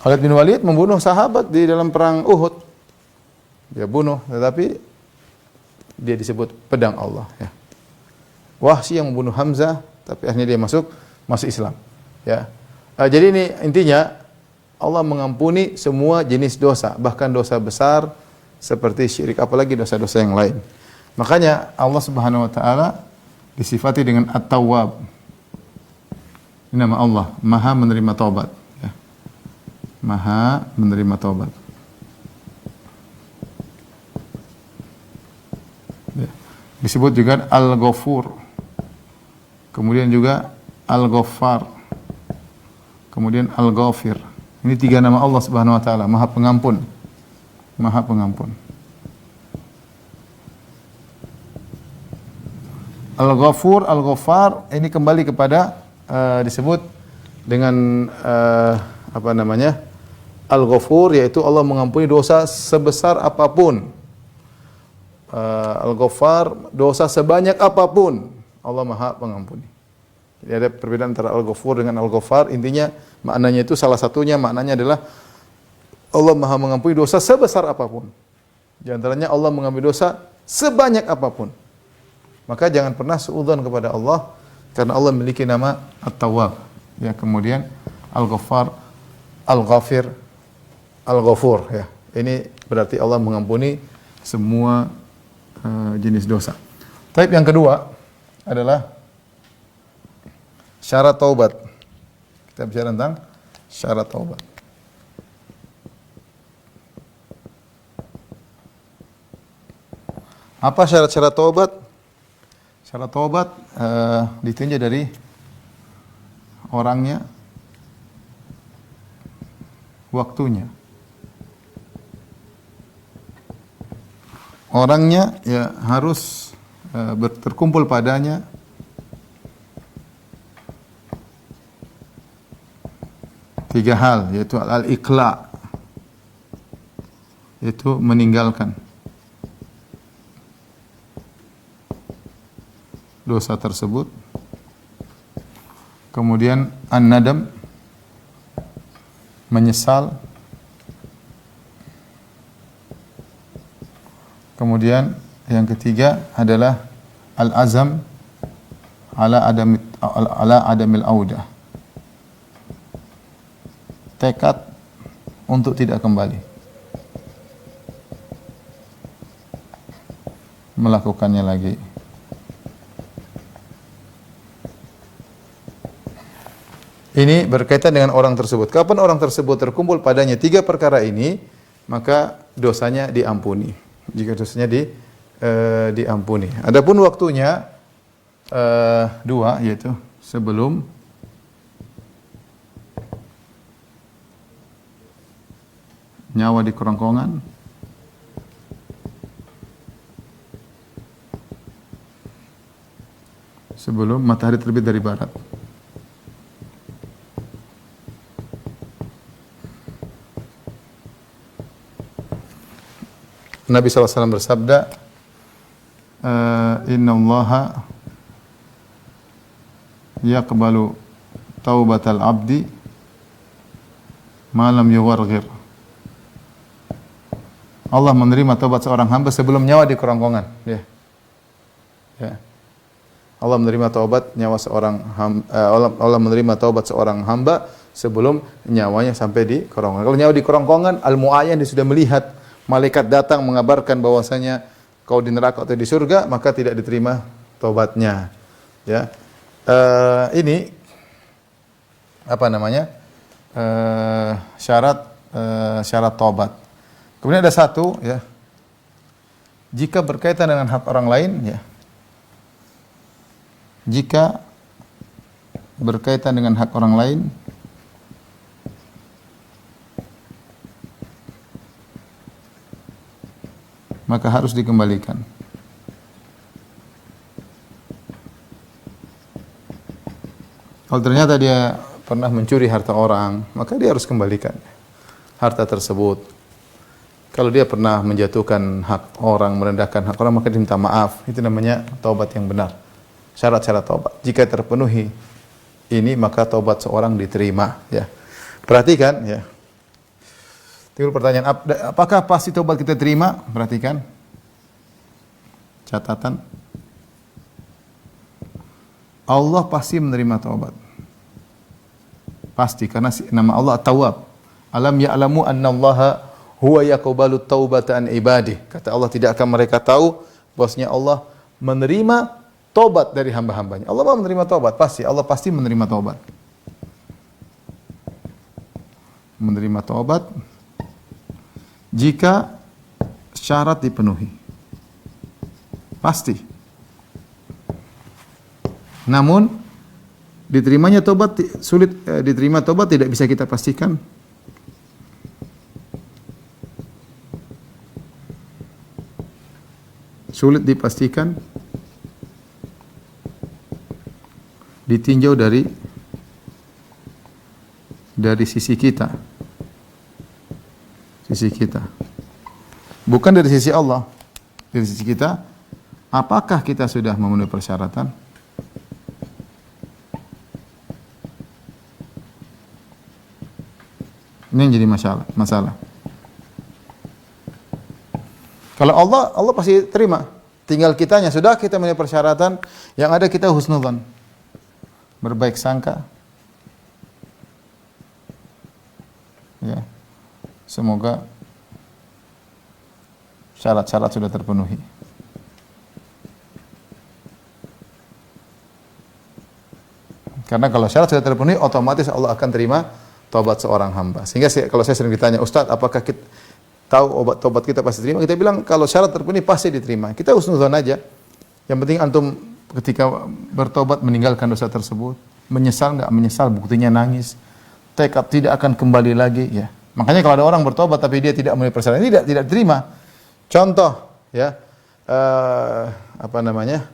Khalid bin Walid membunuh sahabat di dalam perang Uhud. Dia bunuh, tetapi dia disebut pedang Allah, ya. Wahsy yang membunuh Hamzah, tapi akhirnya dia masuk Islam, ya. Jadi ini intinya, Allah mengampuni semua jenis dosa, bahkan dosa besar seperti syirik, apalagi dosa-dosa yang lain. Makanya Allah Subhanahu Wa Taala disifati dengan At-Tawwab. Ini nama Allah, Maha menerima taubat. Maha menerima taubat. Ya. Disebut juga Al-Ghafur. Kemudian juga Al-Ghaffar. Kemudian Al-Ghafir. Ini 3 nama Allah Subhanahu Wa Taala, Maha Pengampun. Maha Pengampun. Al-Ghafur, Al-Ghaffar, ini kembali kepada disebut dengan Al-Ghafur, yaitu Allah mengampuni dosa sebesar apapun. Al-Ghaffar, dosa sebanyak apapun, Allah Maha Pengampuni. Jadi ada perbedaan antara Al-Ghafur dengan Al-Ghaffar. Intinya maknanya itu, salah satunya maknanya adalah Allah Maha mengampuni dosa sebesar apapun. Di antaranya Allah mengampuni dosa sebanyak apapun. Maka jangan pernah suudzon kepada Allah, karena Allah memiliki nama At-Tawwab. Ya, kemudian Al-Ghaffar, Al-Ghafir, Al-Ghafur, ya. Ini berarti Allah mengampuni semua jenis dosa. Taib yang kedua adalah syarat taubat. Kita bicara tentang syarat taubat. Apa syarat-syarat taubat? Syarat taubat ditinjau dari orangnya, waktunya. Orangnya ya harus terkumpul padanya tiga hal, yaitu al-iqla, yaitu meninggalkan dosa tersebut. Kemudian an-nadam, menyesal. Kemudian yang ketiga adalah al-azam ala adamil audah. Tekad untuk tidak kembali melakukannya lagi. Ini berkaitan dengan orang tersebut. Kapan orang tersebut terkumpul padanya tiga perkara ini, maka dosanya diampuni. Jika dosanya diampuni. Adapun waktunya dua, yaitu sebelum nyawa di kerongkongan, sebelum matahari terbit dari barat. Nabi SAW bersabda, Inna Allaha yaqbalu taubatal abdi malam yuwarghir. Allah menerima taubat seorang hamba sebelum nyawa di kerongkongan. Ya. Allah menerima taubat nyawa seorang Allah menerima taubat seorang hamba sebelum nyawanya sampai di kerongkongan. Kalau nyawa di kerongkongan, al-mu'ayyan, dia sudah melihat malaikat datang mengabarkan bahwasanya kau di neraka atau di surga, maka tidak diterima taubatnya. Ya, ini apa namanya? Syarat taubat. Kemudian ada satu, ya, jika berkaitan dengan hak orang lain, ya, jika berkaitan dengan hak orang lain, maka harus dikembalikan. Kalau ternyata dia pernah mencuri harta orang, maka dia harus kembalikan harta tersebut. Kalau dia pernah menjatuhkan hak orang, merendahkan hak orang, maka dia minta maaf. Itu namanya taubat yang benar. Syarat-syarat taubat. Jika terpenuhi ini, maka taubat seorang diterima. Ya, perhatikan, ya. Timbul pertanyaan, apakah pasti taubat kita terima? Perhatikan. Catatan. Allah pasti menerima taubat. Pasti, karena nama Allah At-Tawwab. Alam ya'lamu annallaha huwa yaqbalu taubata an ibadih. Kata Allah, tidak akan mereka tahu bahwasanya Allah menerima taubat dari hamba-hambanya. Allah mau menerima taubat, pasti. Allah pasti menerima taubat. Menerima taubat jika syarat dipenuhi. Pasti. Namun diterimanya taubat sulit, diterima taubat tidak bisa kita pastikan. Sulit dipastikan. Ditinjau dari sisi kita. Sisi kita. Bukan dari sisi Allah. Dari sisi kita, apakah kita sudah memenuhi persyaratan? Ini yang jadi masalah. Kalau Allah pasti terima. Tinggal kitanya, sudah kita memenuhi persyaratan, yang ada kita husnudzan. Berbaik sangka. Ya. Semoga syarat-syarat sudah terpenuhi. Karena kalau syarat sudah terpenuhi, otomatis Allah akan terima taubat seorang hamba. Sehingga kalau saya sering ditanya, Ustaz, apakah kita tahu obat taubat kita pasti terima? Kita bilang kalau syarat terpenuhi pasti diterima. Kita husnuzon aja. Yang penting antum ketika bertobat meninggalkan dosa tersebut, menyesal nggak menyesal, buktinya nangis, tekad tidak akan kembali lagi, ya. Makanya kalau ada orang bertobat tapi dia tidak memenuhi persyaratan, tidak terima. Contoh, ya, apa namanya?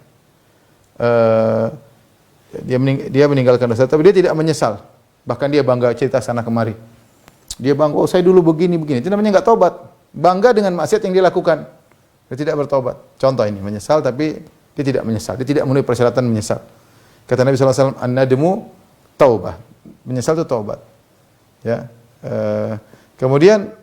Dia meninggalkan dosa tapi dia tidak menyesal. Bahkan dia bangga cerita sana kemari. Dia bangga, oh saya dulu begini. Itu namanya enggak tobat. Bangga dengan maksiat yang dia lakukan. Dia tidak bertobat. Contoh ini, menyesal tapi dia tidak menyesal. Dia tidak memenuhi persyaratan menyesal. Kata Nabi SAW, an-nadmu taubah. Menyesal itu taubat. Ya. Kemudian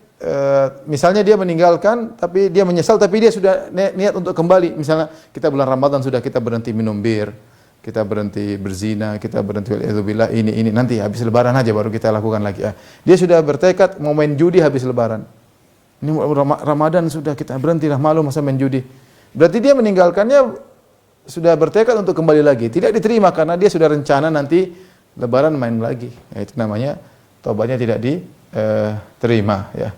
misalnya dia meninggalkan tapi dia menyesal tapi dia sudah niat untuk kembali. Misalnya kita bulan Ramadan sudah kita berhenti minum bir, kita berhenti berzina, kita berhenti waliyadzubillah ini nanti habis lebaran aja baru kita lakukan lagi. Dia sudah bertekad mau main judi habis lebaran. Ini Ramadan sudah kita berhentilah, malu masa main judi. Berarti dia meninggalkannya sudah bertekad untuk kembali lagi. Tidak diterima karena dia sudah rencana nanti lebaran main lagi. Ya, itu namanya taubatnya tidak diterima, ya.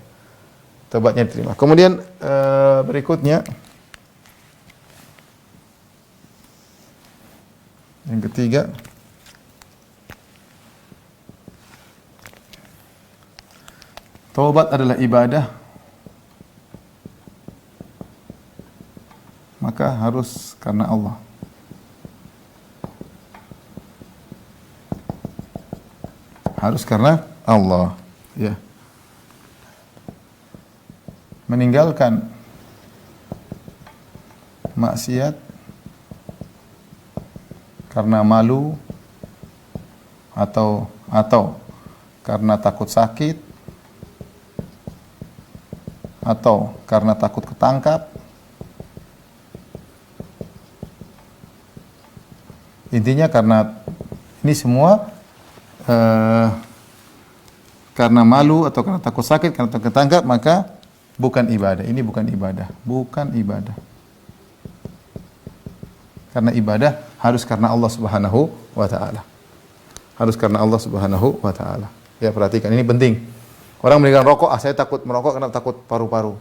Taubatnya diterima. Kemudian berikutnya yang ketiga, taubat adalah ibadah, maka harus karena Allah. Harus karena Allah, ya. Meninggalkan maksiat karena malu atau karena takut sakit atau karena takut ketangkap. Intinya karena ini semua karena malu atau karena takut sakit, karena takut ketangkap, maka bukan ibadah. Ini bukan ibadah, bukan ibadah. Karena ibadah harus karena Allah Subhanahu wa taala. Harus karena Allah Subhanahu wa taala. Ya, perhatikan ini penting. Orang meninggalkan rokok, saya takut merokok karena takut paru-paru.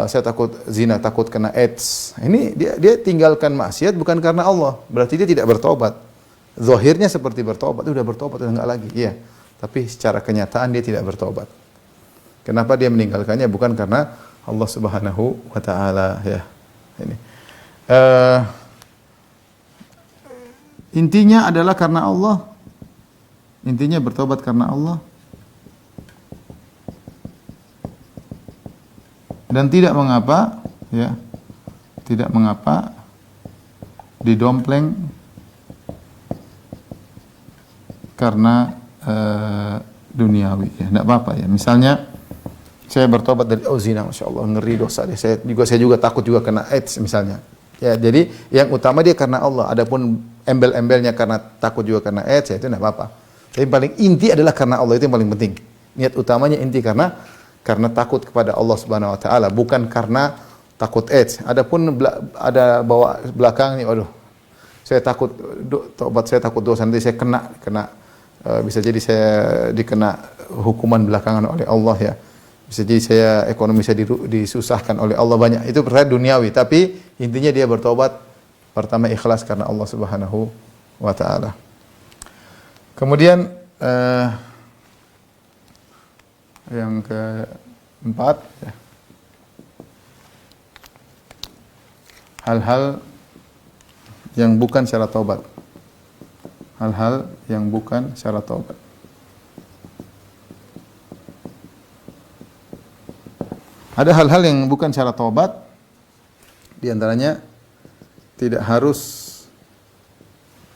Saya takut zina, takut kena AIDS. Ini dia tinggalkan maksiat bukan karena Allah. Berarti dia tidak bertobat. Zahirnya seperti bertobat, udah bertobat udah enggak lagi. Iya. Tapi secara kenyataan dia tidak bertobat. Kenapa dia meninggalkannya? Bukan karena Allah Subhanahu wa taala, ya. Ini. Intinya adalah karena Allah. Intinya bertobat karena Allah. Dan tidak mengapa, ya. Tidak mengapa didompleng karena duniawi, ya. Tidak apa-apa, ya. Misalnya saya bertobat dari zina, masya Allah, ngeri dosa deh. Saya juga takut juga kena AIDS misalnya. Ya, jadi yang utama dia karena Allah. Adapun embel-embelnya karena takut juga karena AIDS, ya itu tidak apa-apa. Tapi paling inti adalah karena Allah, itu yang paling penting. Niat utamanya inti karena takut kepada Allah Subhanahu wa taala, bukan karena takut AIDS. Adapun ada bawa belakang nih, waduh. Saya takut tobat, saya takut dosa nanti saya kena bisa jadi saya dikena hukuman belakangan oleh Allah, ya. Bisa jadi saya ekonomi saya disusahkan oleh Allah banyak. Itu perkara duniawi, tapi intinya dia bertobat pertama ikhlas karena Allah Subhanahu wa taala. Kemudian yang keempat, ya. Hal-hal yang bukan syarat taubat. Hal-hal yang bukan syarat taubat. Ada hal-hal yang bukan syarat taubat, di antaranya tidak harus,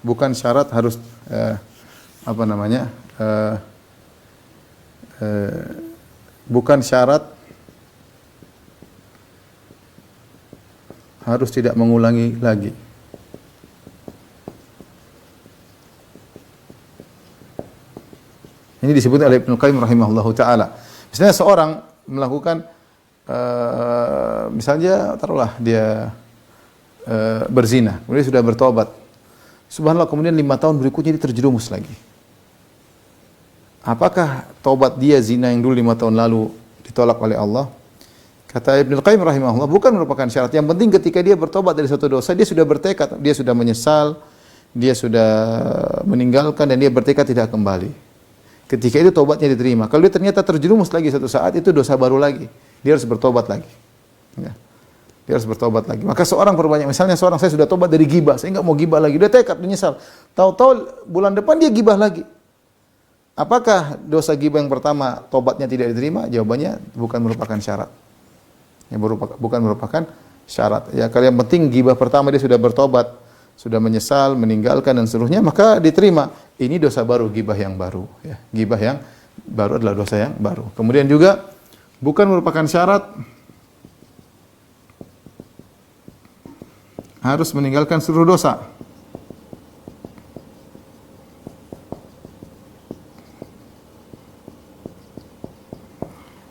bukan syarat harus bukan syarat harus tidak mengulangi lagi. Ini disebut oleh Ibnu Qayyim rahimahullahu taala. Misalnya seorang melakukan misalnya taruhlah dia berzina, kemudian sudah bertobat. Subhanallah, kemudian 5 tahun berikutnya dia terjerumus lagi. Apakah taubat dia zina yang dulu 5 tahun lalu ditolak oleh Allah? Kata Ibnu Qayyim rahimahullah, bukan merupakan syarat. Yang penting ketika dia bertobat dari suatu dosa, dia sudah bertekad, dia sudah menyesal, dia sudah meninggalkan dan dia bertekad tidak kembali. Ketika itu tobatnya diterima. Kalau dia ternyata terjerumus lagi suatu saat, itu dosa baru lagi. Dia harus bertobat lagi. Ya. Dia harus bertobat lagi. Maka seorang perbanyak, misalnya seorang, saya sudah tobat dari gibah, saya enggak mau gibah lagi. Dia tekad, menyesal. Tahu-tahu bulan depan dia gibah lagi. Apakah dosa gibah yang pertama tobatnya tidak diterima? Jawabannya bukan merupakan syarat. Ya, bukan merupakan syarat. Ya, kalau yang penting gibah pertama dia sudah bertobat, sudah menyesal, meninggalkan dan seterusnya, maka diterima. Ini dosa baru, gibah yang baru. Ya, gibah yang baru adalah dosa yang baru. Kemudian juga bukan merupakan syarat harus meninggalkan seluruh dosa.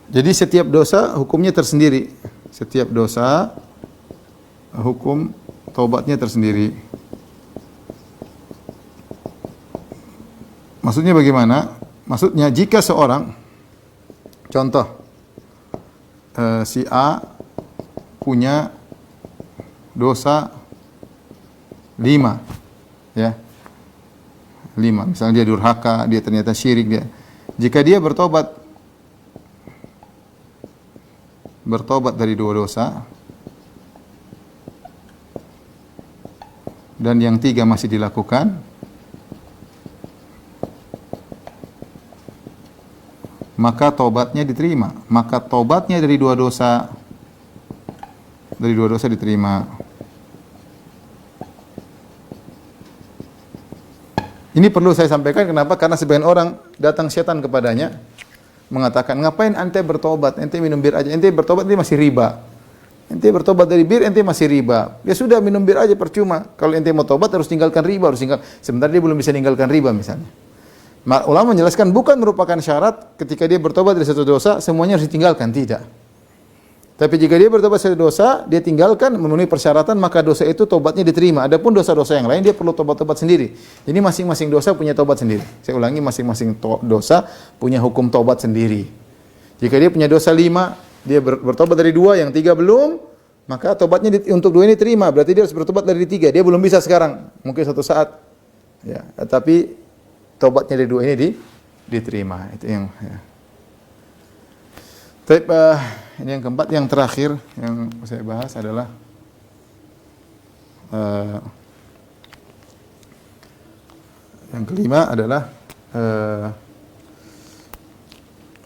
Jadi setiap dosa hukumnya tersendiri. Setiap dosa hukum taubatnya tersendiri. Maksudnya bagaimana? Maksudnya jika seorang, contoh, si A punya dosa 5, ya, 5. Misalnya dia durhaka, dia ternyata syirik, dia. Jika dia bertobat dari 2 dosa dan yang 3 masih dilakukan, maka tobatnya diterima. Maka tobatnya dari 2 dosa diterima. Ini perlu saya sampaikan, kenapa? Karena sebagian orang datang setan kepadanya mengatakan, ngapain ente bertobat? Ente minum bir aja. Ente bertobat, ente masih riba. Ente bertobat dari bir, ente masih riba. Ya sudah, minum bir aja percuma. Kalau ente mau tobat harus tinggalkan riba, sebentar dia belum bisa tinggalkan riba misalnya. Ulama menjelaskan bukan merupakan syarat ketika dia bertobat dari satu dosa semuanya harus ditinggalkan, tidak. Tapi jika dia bertobat dari dosa, dia tinggalkan memenuhi persyaratan, maka dosa itu tobatnya diterima. Adapun dosa-dosa yang lain dia perlu tobat-tobat sendiri. Jadi masing-masing dosa punya tobat sendiri. Saya ulangi, masing-masing dosa punya hukum tobat sendiri. Jika dia punya dosa 5, dia bertobat dari 2, yang 3 belum, maka tobatnya untuk 2 ini terima. Berarti dia harus bertobat dari 3. Dia belum bisa sekarang, mungkin suatu saat. Ya, tapi tobatnya dari 2 ini diterima. Itu yang ya. Tapi ini yang keempat, yang terakhir yang saya bahas adalah yang kelima adalah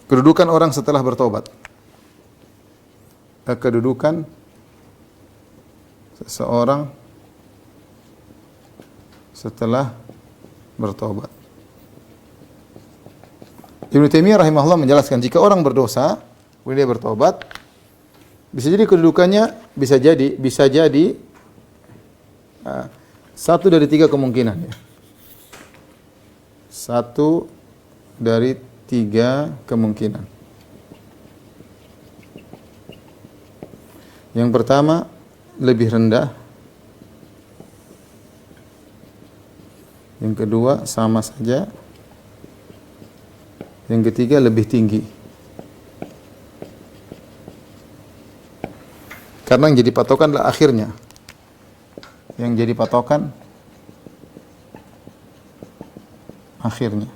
kedudukan orang setelah bertobat. Kedudukan seseorang setelah bertobat. Ibnu Taimiyah rahimahullah menjelaskan, jika orang berdosa kemudian dia bertobat, bisa jadi kedudukannya bisa jadi 1 dari 3 kemungkinan, ya. 1 dari 3 kemungkinan. Yang pertama, lebih rendah. Yang kedua, sama saja. Yang ketiga, lebih tinggi. Karena yang jadi patokan adalah akhirnya. Yang jadi patokan akhirnya.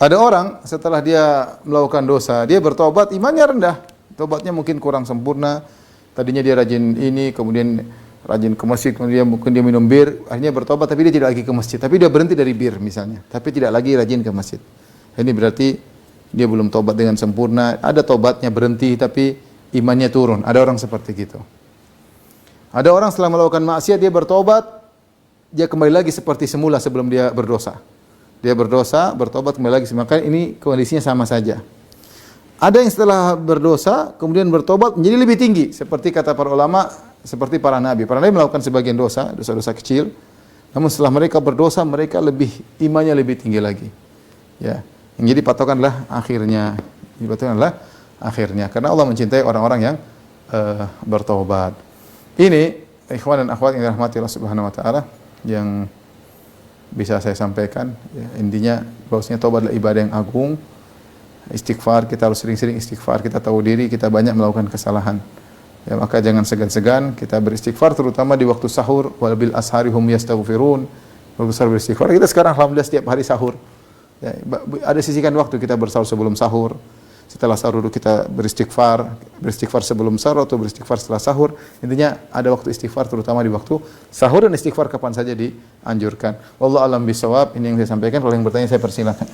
Ada orang setelah dia melakukan dosa, dia bertobat, imannya rendah. Tobatnya mungkin kurang sempurna. Tadinya dia rajin ini, kemudian rajin ke masjid, kemudian mungkin dia minum bir, akhirnya bertobat tapi dia tidak lagi ke masjid. Tapi dia berhenti dari bir misalnya, tapi tidak lagi rajin ke masjid. Ini berarti dia belum tobat dengan sempurna. Ada tobatnya berhenti tapi imannya turun. Ada orang seperti gitu. Ada orang setelah melakukan maksiat dia bertobat, dia kembali lagi seperti semula sebelum dia berdosa. Dia berdosa, bertobat, kembali lagi. Maka ini kondisinya sama saja. Ada yang setelah berdosa kemudian bertobat menjadi lebih tinggi, seperti kata para ulama, seperti para nabi. Para nabi melakukan sebagian dosa-dosa kecil. Namun setelah mereka berdosa, mereka imannya lebih tinggi lagi. Ya. Yang jadi patokan adalah akhirnya. Jadi patokan adalah akhirnya. Karena Allah mencintai orang-orang yang bertobat. Ini ikhwan dan akhwat yang dirahmati Allah Subhanahu wa taala, yang bisa saya sampaikan ya, intinya bahwasanya taubat adalah ibadah yang agung. Istighfar, kita harus sering-sering istighfar, kita tahu diri kita banyak melakukan kesalahan. Ya, maka jangan segan-segan kita beristighfar, terutama di waktu sahur, wal bil ashari hum yastaghfirun. Berbesar beristighfar. Kita sekarang alhamdulillah setiap hari sahur. Ya, ada sisihkan waktu kita bersahur sebelum sahur. Setelah sahur kita beristighfar sebelum sahur atau beristighfar setelah sahur. Intinya ada waktu istighfar terutama di waktu sahur, dan istighfar kapan saja dianjurkan. Wallahu a'lam bishawab. Ini yang saya sampaikan. Kalau yang bertanya saya persilakan.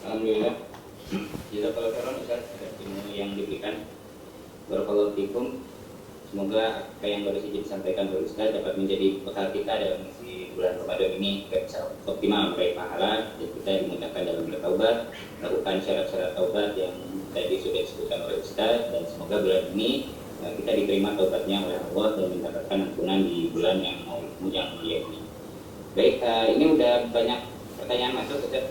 Alhamdulillah. Jazakallahu khairan Ustaz atas ilmu yang diberikan. Barakallahu fikum. Semoga apa yang baru saja disampaikan oleh Ustaz dapat menjadi bekal kita dalam mengisi bulan Ramadan ini, kita bisa optimal meraih pahala dan kita dimudahkan dalam bertaubat, melakukan syarat-syarat taubat yang tadi sudah disebutkan oleh Ustaz, dan semoga bulan ini kita diterima taubatnya oleh Allah dan mendapatkan ampunan di bulan yang mulia ini. Baik, ini udah banyak pertanyaan masuk, Ustaz.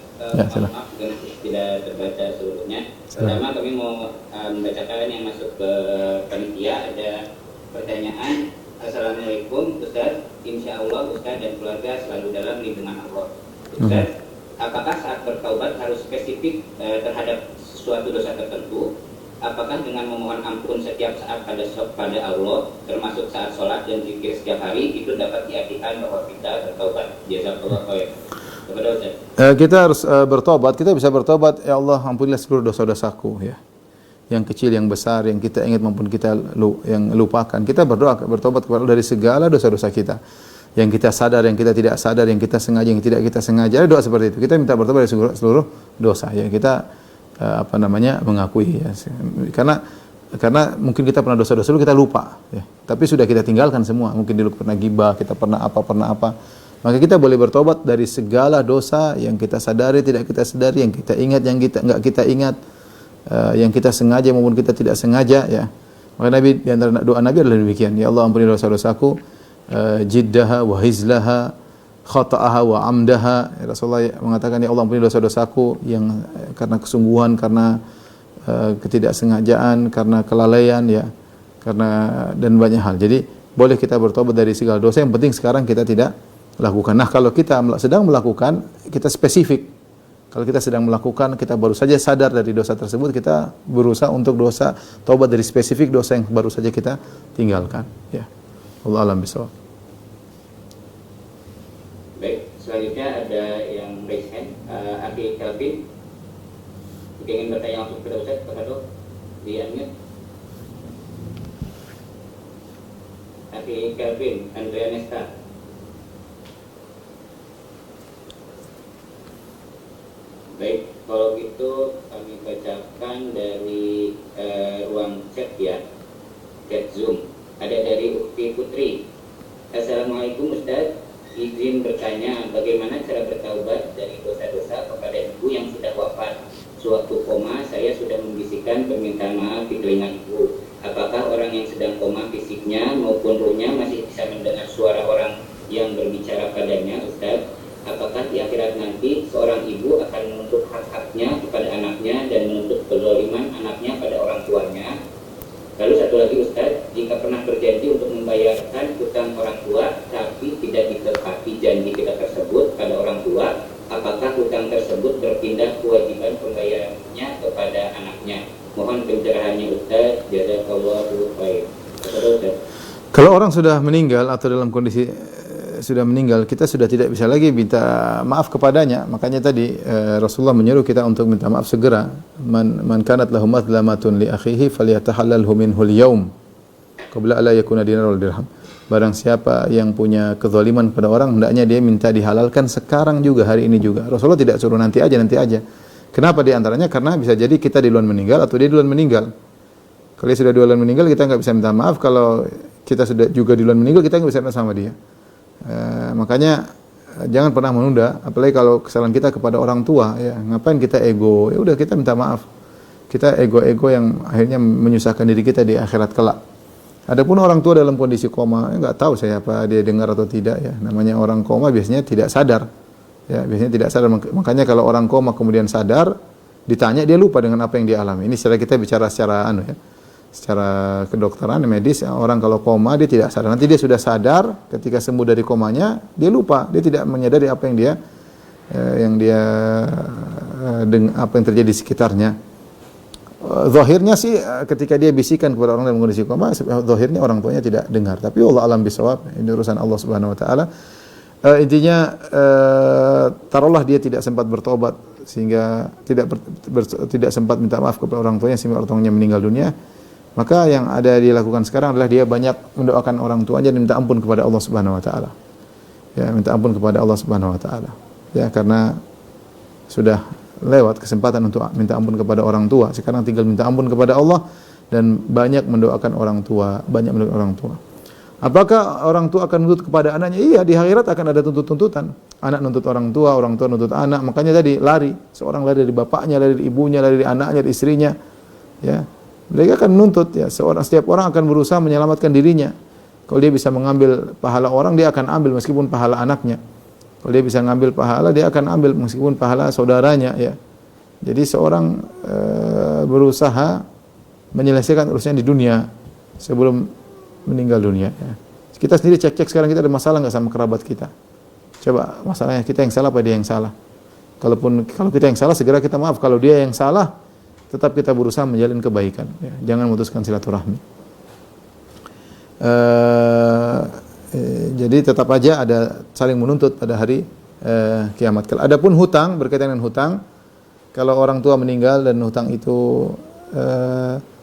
Maaf dan tidak terbaca seluruhnya. Pertama kami mau membacakan yang masuk ke panitia. Ada pertanyaan. Assalamualaikum Ustaz, insya Allah Ustaz dan keluarga selalu dalam lindungan Allah. Ustaz, apakah saat bertaubat harus spesifik terhadap suatu dosa tertentu? Apakah dengan memohon ampun setiap saat pada Allah, termasuk saat sholat dan zikir setiap hari, itu dapat diartikan bahwa kita bertaubat? Jazakallahu khairan. Kepada Ustaz. Kita harus bertobat. Kita bisa bertobat, ya Allah ampunilah seluruh dosa-dosaku, ya. Yang kecil, yang besar, yang kita ingat maupun kita yang lupakan. Kita berdoa bertobat kepada Allah dari segala dosa-dosa kita. Yang kita sadar, yang kita tidak sadar, yang kita sengaja, yang tidak kita sengaja. Ada doa seperti itu. Kita minta bertobat dari seluruh dosa. Ya, kita mengakui, ya. Karena mungkin kita pernah dosa-dosa dulu kita lupa, ya. Tapi sudah kita tinggalkan semua. Mungkin dulu pernah gibah, kita pernah apa. Maka kita boleh bertobat dari segala dosa yang kita sadari, tidak kita sadari, yang kita ingat, yang kita enggak kita ingat, yang kita sengaja maupun kita tidak sengaja, ya. Maka Nabi, di antara doa Nabi adalah demikian, ya Allah ampuni dosa-dosaku, jiddaha wa hizlaha, khata'aha wa amdaha. Ya, Rasulullah mengatakan, ya Allah ampuni dosa-dosaku yang karena kesungguhan, karena ketidaksengajaan, karena kelalaian, ya, karena dan banyak hal. Jadi boleh kita bertobat dari segala dosa, yang penting sekarang kita tidak lakukan. Nah, kalau kita sedang melakukan, kita spesifik. Kalau kita sedang melakukan, kita baru saja sadar dari dosa tersebut, kita berusaha untuk dosa, taubat dari spesifik dosa yang baru saja kita tinggalkan. Ya. Allah alam bisawab. Baik, selanjutnya ada yang raise hand, Aki Kelvin. Ingin bertanya langsung kepada Ustaz, kepada di unmute. Aki Kelvin, Andrea Nesta. Baik, kalau gitu kami bacakan dari ruang chat, ya, chat Zoom. Ada dari Ukti Putri. Assalamualaikum Ustaz, izin bertanya bagaimana cara bertaubat dari dosa-dosa kepada ibu yang sudah wafat. Sewaktu koma saya sudah membisikkan permintaan maaf di telinga ibu. Apakah orang yang sedang koma fisiknya maupun ruhnya masih bisa mendengar suara orang yang berbicara padanya, Ustaz? Apakah di akhirat nanti seorang ibu akan menuntut hak-haknya kepada anaknya dan menuntut kezaliman anaknya pada orang tuanya? Lalu satu lagi Ustaz, jika pernah berjanji untuk membayarkan hutang orang tua tapi tidak ditepati janji kita tersebut pada orang tua, apakah hutang tersebut berpindah kewajiban pembayarannya kepada anaknya? Mohon pencerahannya Ustaz, jazakallahu khairan. Kalau orang sudah meninggal atau dalam kondisi sudah meninggal, kita sudah tidak bisa lagi minta maaf kepadanya. Makanya tadi Rasulullah menyuruh kita untuk minta maaf segera. Man kanat lahu madlamatun li akhihi falyatahallalhu minhu al-yawm qabla alla yakuna dinar wal dirham. Barang siapa yang punya kezaliman kepada orang, hendaknya dia minta dihalalkan sekarang juga, hari ini juga. Rasulullah tidak suruh nanti aja. Kenapa di antaranya? Karena bisa jadi kita duluan meninggal atau dia duluan meninggal. Kalau dia sudah duluan meninggal, kita nggak bisa minta maaf. Kalau kita sudah juga duluan meninggal, kita nggak bisa minta sama dia. Makanya jangan pernah menunda, apalagi kalau kesalahan kita kepada orang tua, ya ngapain kita ego, ya udah kita minta maaf. Kita ego yang akhirnya menyusahkan diri kita di akhirat kelak. Adapun orang tua dalam kondisi koma, nggak tahu saya apa dia dengar atau tidak, ya. Namanya orang koma biasanya tidak sadar, ya biasanya tidak sadar. Makanya kalau orang koma kemudian sadar, ditanya dia lupa dengan apa yang dia alami. Ini secara kita bicara secara ya. secara kedokteran medis, orang kalau koma dia tidak sadar. Nanti dia sudah sadar, ketika sembuh dari komanya, dia lupa, dia tidak menyadari apa yang dia apa yang terjadi di sekitarnya. Zahirnya sih ketika dia bisikan kepada orang dalam kondisi koma, zahirnya orang tuanya tidak dengar. Tapi Allah alam bisawab, ini urusan Allah Subhanahu wa taala. Intinya taruhlah dia tidak sempat bertobat sehingga tidak sempat minta maaf kepada orang tuanya sehingga orang tuanya meninggal dunia. Maka yang ada dilakukan sekarang adalah dia banyak mendoakan orang tuanya dan minta ampun kepada Allah Subhanahu wa taala. Ya, minta ampun kepada Allah Subhanahu wa taala. Ya, karena sudah lewat kesempatan untuk minta ampun kepada orang tua. Sekarang tinggal minta ampun kepada Allah dan banyak mendoakan orang tua, banyak mendoakan orang tua. Apakah orang tua akan menuntut kepada anaknya? Iya, di akhirat akan ada tuntutan. Anak nuntut orang tua nuntut anak. Makanya tadi lari, seorang lari dari bapaknya, lari dari ibunya, lari dari anaknya, dari istrinya. Ya. Mereka akan menuntut, ya. Setiap orang akan berusaha menyelamatkan dirinya. Kalau dia bisa mengambil pahala orang, dia akan ambil meskipun pahala anaknya. Kalau dia bisa mengambil pahala, dia akan ambil meskipun pahala saudaranya, ya. Jadi seorang berusaha menyelesaikan urusan di dunia sebelum meninggal dunia, ya. Kita sendiri cek sekarang, kita ada masalah nggak sama kerabat kita? Coba, masalahnya kita yang salah apa dia yang salah? Kalau kita yang salah, segera kita maaf. Kalau dia yang salah, tetap kita berusaha menjalin kebaikan, ya. Jangan memutuskan silaturahmi. Jadi tetap aja ada saling menuntut pada hari kiamat. Adapun hutang, berkaitan dengan hutang, kalau orang tua meninggal dan hutang itu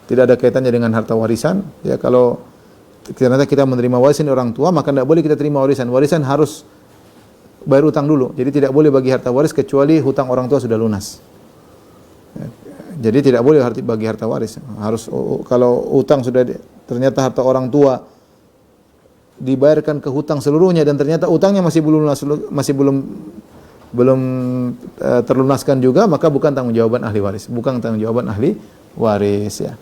tidak ada kaitannya dengan harta warisan, ya, kalau ternyata kita menerima warisan dari orang tua, maka tidak boleh kita terima warisan. Warisan harus bayar hutang dulu. Jadi tidak boleh bagi harta waris kecuali hutang orang tua sudah lunas. Jadi tidak boleh bagi harta waris. Harus, kalau hutang sudah ternyata harta orang tua dibayarkan ke hutang seluruhnya dan ternyata hutangnya masih belum terlunaskan juga, maka bukan tanggungjawab ahli waris, ya.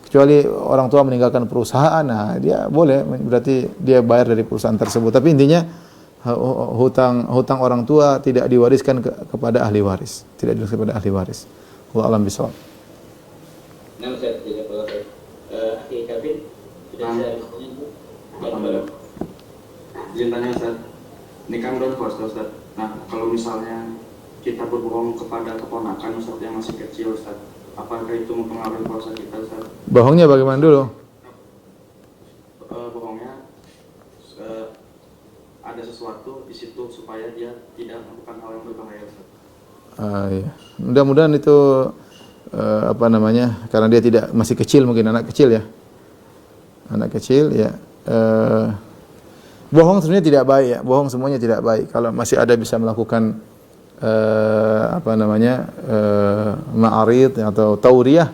Kecuali orang tua meninggalkan perusahaan, nah dia boleh, berarti dia bayar dari perusahaan tersebut. Tapi intinya hutang orang tua tidak diwariskan kepada ahli waris, Allah alam bisawab. Nah, Ustaz, Akhi Kevin sudah bisa diskusinya, Bu? Alhamdulillah. Izin tanya, Ustaz. Ini kan bulan puasa, Ustaz. Nah, kalau misalnya kita berbohong kepada keponakan Ustaz yang masih kecil, Ustaz, apakah itu mempengaruhi puasa kita, Ustaz? Bohongnya bagaimana dulu? Bohongnya ada sesuatu di situ supaya dia tidak melakukan hal yang berbahaya, Ustaz. Iya. Mudah-mudahan itu karena dia masih kecil, mungkin anak kecil ya. Bohong sebenarnya tidak baik, ya. Bohong semuanya tidak baik. Kalau masih ada bisa melakukan ma'arid atau tauriyah.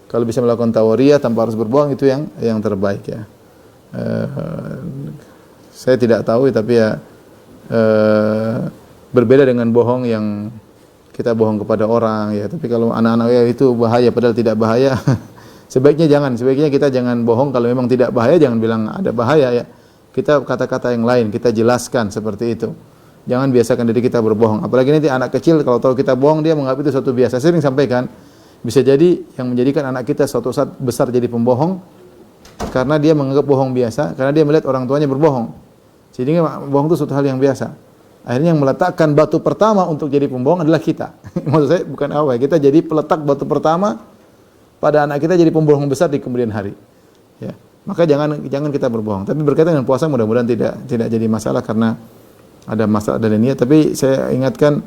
Kalau bisa melakukan tauriyah tanpa harus berbohong, itu yang terbaik, ya. Saya tidak tahu, tapi ya berbeda dengan bohong yang kita bohong kepada orang, ya. Tapi kalau anak-anak, ya, itu bahaya, padahal tidak bahaya. Sebaiknya kita jangan bohong. Kalau memang tidak bahaya, jangan bilang ada bahaya, ya. Kita kata-kata yang lain, kita jelaskan seperti itu. Jangan biasakan diri kita berbohong. Apalagi nanti anak kecil kalau tahu kita bohong, dia menganggap itu suatu biasa. Saya sering sampaikan, bisa jadi yang menjadikan anak kita suatu saat besar jadi pembohong karena dia menganggap bohong biasa, karena dia melihat orang tuanya berbohong. Sehingga bohong itu suatu hal yang biasa. Akhirnya yang meletakkan batu pertama untuk jadi pembohong adalah kita. Maksud saya bukan apa, kita jadi peletak batu pertama pada anak kita jadi pembohong besar di kemudian hari. Ya. Maka jangan kita berbohong. Tapi berkaitan dengan puasa, mudah-mudahan tidak jadi masalah karena ada masalah dari niat. Tapi saya ingatkan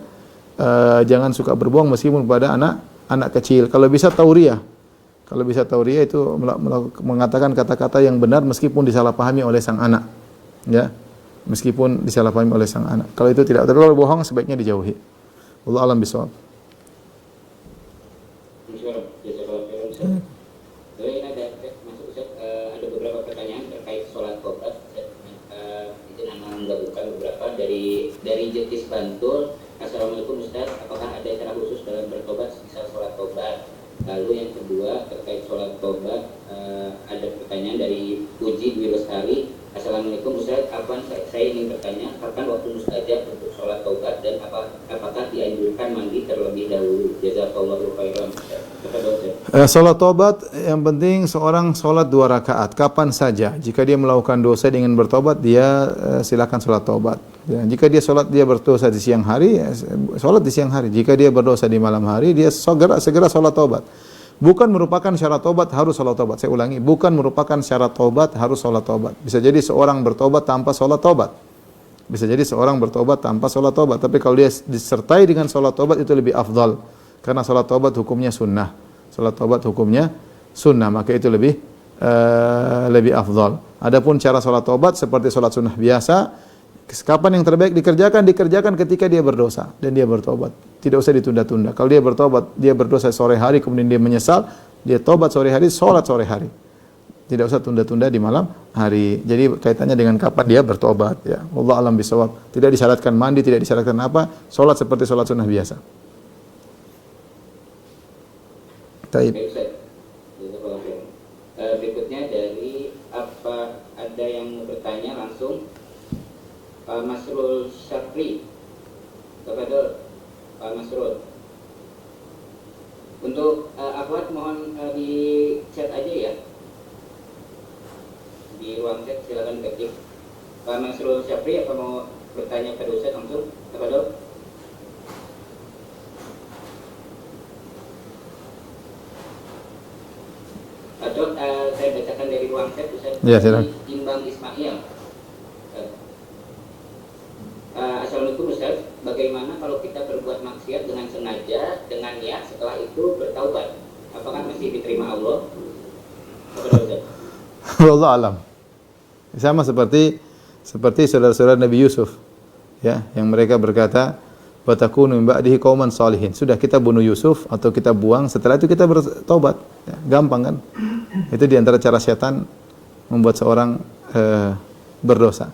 jangan suka berbohong meskipun pada anak kecil. Kalau bisa tauriyah itu mengatakan kata-kata yang benar meskipun disalahpahami oleh sang anak. Ya. Meskipun disalahpahami oleh sang anak. Kalau itu tidak, tapi kalau bohong sebaiknya dijauhi. Wallahu a'lam bishawab. Ada beberapa pertanyaan terkait sholat tobat. Izin anak menggabungkan beberapa dari Jetis Bantul. Assalamualaikum Ustaz, apakah ada cara khusus dalam bertobat misal sholat tobat? Lalu yang kedua terkait sholat tobat, ada pertanyaan dari Puji Dwi Lestari. Assalamualaikum Ustaz, saya ingin bertanya kapan waktu mustajab untuk sholat taubat dan apakah dianjurkan mandi terlebih dahulu? Jazakallahu khairan. Sholat taubat yang penting seorang sholat 2 rakaat kapan saja. Jika dia melakukan dosa dengan bertobat, dia silakan sholat taubat. Ya, jika dia berdosa di siang hari, sholat di siang hari. Jika dia berdosa di malam hari, dia segera sholat taubat. Bukan merupakan syarat taubat harus sholat taubat. Saya ulangi, bukan merupakan syarat taubat harus sholat taubat. Bisa jadi seorang bertobat tanpa sholat taubat. Bisa jadi seorang bertobat tanpa sholat taubat. Tapi kalau dia disertai dengan sholat taubat itu lebih afdal. Karena sholat taubat hukumnya sunnah. Sholat taubat hukumnya sunnah, maka itu lebih afdal. Adapun cara sholat taubat seperti sholat sunnah biasa, kapan yang terbaik dikerjakan ketika dia berdosa dan dia bertobat. Tidak usah ditunda-tunda. Kalau dia bertobat, dia berdosa sore hari kemudian dia menyesal, dia tobat sore hari, sholat sore hari. Tidak usah tunda-tunda di malam hari. Jadi kaitannya dengan kapan dia bertobat ya. Wallahu a'lam bishawab. Tidak disyaratkan mandi, tidak disyaratkan apa, sholat seperti sholat sunnah biasa. Taib. Berikutnya dari apa ada yang mau bertanya langsung Pak Masrul Syafri kepada Pak Masrul. Untuk akhwat mohon di chat aja ya, di ruang chat silakan ketik. Pak Masrul Syafri apa mau bertanya pada Ustaz langsung kepada atau saya bacakan dari ruang chat Ustaz. Ya, silakan. Imbang Ismail. Assalamualaikum Ustaz, bagaimana kalau kita berbuat maksiat dengan sengaja, dengan niat setelah itu bertaubat? Apakah masih diterima Allah? Wallahu a'lam. Sama seperti saudara-saudara Nabi Yusuf ya, yang mereka berkata, "Wa takunu min ba'dihi qauman shalihin." Sudah kita bunuh Yusuf atau kita buang, setelah itu kita bertaubat. Ya, gampang kan? Itu di antara cara setan membuat seorang berdosa.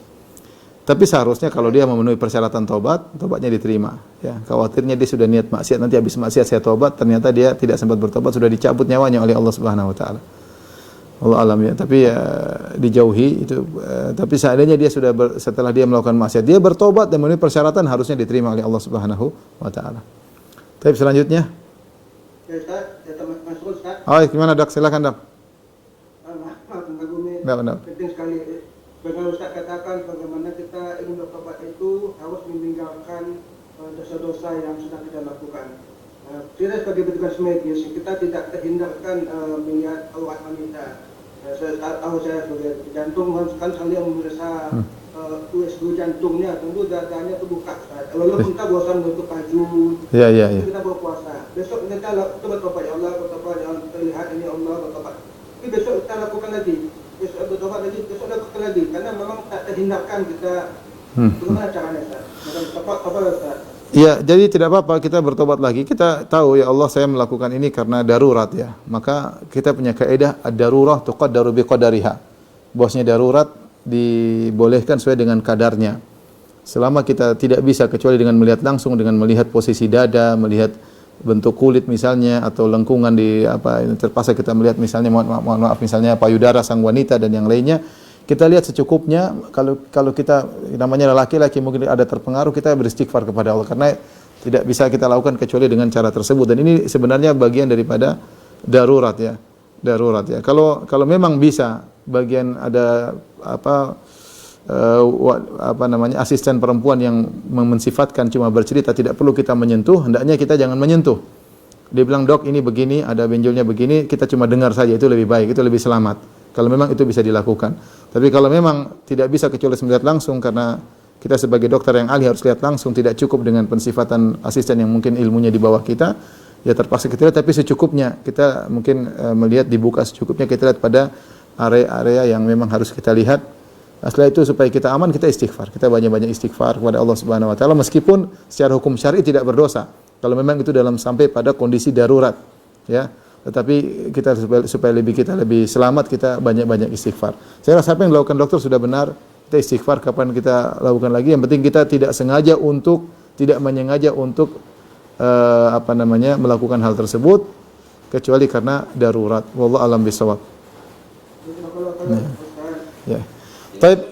Tapi seharusnya kalau dia memenuhi persyaratan tobatnya diterima. Ya, khawatirnya dia sudah niat maksiat, nanti habis maksiat saya tobat, ternyata dia tidak sempat bertobat, sudah dicabut nyawanya oleh Allah Subhanahu wa taala. Allah alam ya, tapi ya dijauhi itu. Tapi seandainya dia sudah setelah dia melakukan maksiat, dia bertobat dan memenuhi persyaratan, harusnya diterima oleh Allah Subhanahu wa taala. Tapi selanjutnya. Ya Ustaz, masuk Ustaz. Oh, gimana Dak? Silakan Dak. Maaf, ini Enggak. penting sekali. Bagaimana Ustaz katakan bagaimana kita ingin bertobat itu harus meninggalkan dosa-dosa yang sudah kita lakukan. Kita sebagai petugas medis, kita tidak terhindarkan melihat aurat wanita. Saya sebagai jantung kan saling memeriksa USG jantungnya, tentu dadanya terbuka. Walaupun kita bosan untuk baju, kita berpuasa. Besok kita bertobat, ya Allah, bertobat, jangan terlihat ini Allah bertobat. Tapi besok kita lakukan lagi. Besok bertobat lagi, besok lakukan lagi, karena memang tak terhindarkan kita. Bagaimana caranya Ustaz? Apa Ustaz? Ya, jadi tidak apa-apa kita bertobat lagi. Kita tahu ya Allah saya melakukan ini karena darurat ya. Maka kita punya kaidah ad-darurah tuqaddaru biqadariha. Bahwasanya darurat dibolehkan sesuai dengan kadarnya. Selama kita tidak bisa kecuali dengan melihat langsung, dengan melihat posisi dada, melihat bentuk kulit misalnya atau lengkungan di terpaksa kita melihat misalnya mohon maaf misalnya payudara sang wanita dan yang lainnya, kita lihat secukupnya. Kalau kita namanya laki-laki mungkin ada terpengaruh, kita beristighfar kepada Allah karena tidak bisa kita lakukan kecuali dengan cara tersebut, dan ini sebenarnya bagian daripada darurat ya. Kalau memang bisa bagian ada asisten perempuan yang mensifatkan cuma bercerita, tidak perlu kita menyentuh, hendaknya kita jangan menyentuh. Dia bilang, "Dok, ini begini, ada benjolnya begini," kita cuma dengar saja, itu lebih baik, itu lebih selamat. Kalau memang itu bisa dilakukan. Tapi kalau memang tidak bisa kecuali melihat langsung, karena kita sebagai dokter yang ahli harus lihat langsung, tidak cukup dengan pensifatan asisten yang mungkin ilmunya di bawah kita, ya terpaksa kita lihat, tapi secukupnya. Kita mungkin melihat dibuka secukupnya, kita lihat pada area-area yang memang harus kita lihat. Setelah itu supaya kita aman, kita istighfar. Kita banyak-banyak istighfar kepada Allah Subhanahu wa taala meskipun secara hukum syar'i tidak berdosa. Kalau memang itu dalam sampai pada kondisi darurat, ya. Tetapi kita supaya kita lebih selamat, kita banyak-banyak istighfar. Saya rasa apa yang dilakukan dokter sudah benar. Kita istighfar kapan kita lakukan lagi. Yang penting kita tidak menyengaja untuk melakukan hal tersebut kecuali karena darurat. Wallahu a'lam bishawab. Ya. Baik,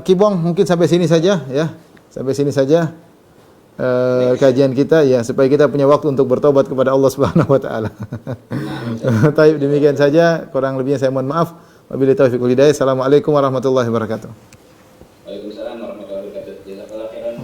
Kibong mungkin sampai sini saja ya. Sampai sini saja kajian kita ya, supaya kita punya waktu untuk bertobat kepada Allah Subhanahu wa taala. Baik, demikian saja, kurang lebihnya saya mohon maaf. Wabillahi taufiq wal hidayah. Assalamualaikum warahmatullahi wabarakatuh. Waalaikumsalam warahmatullahi wabarakatuh. Jazakallahu khairan.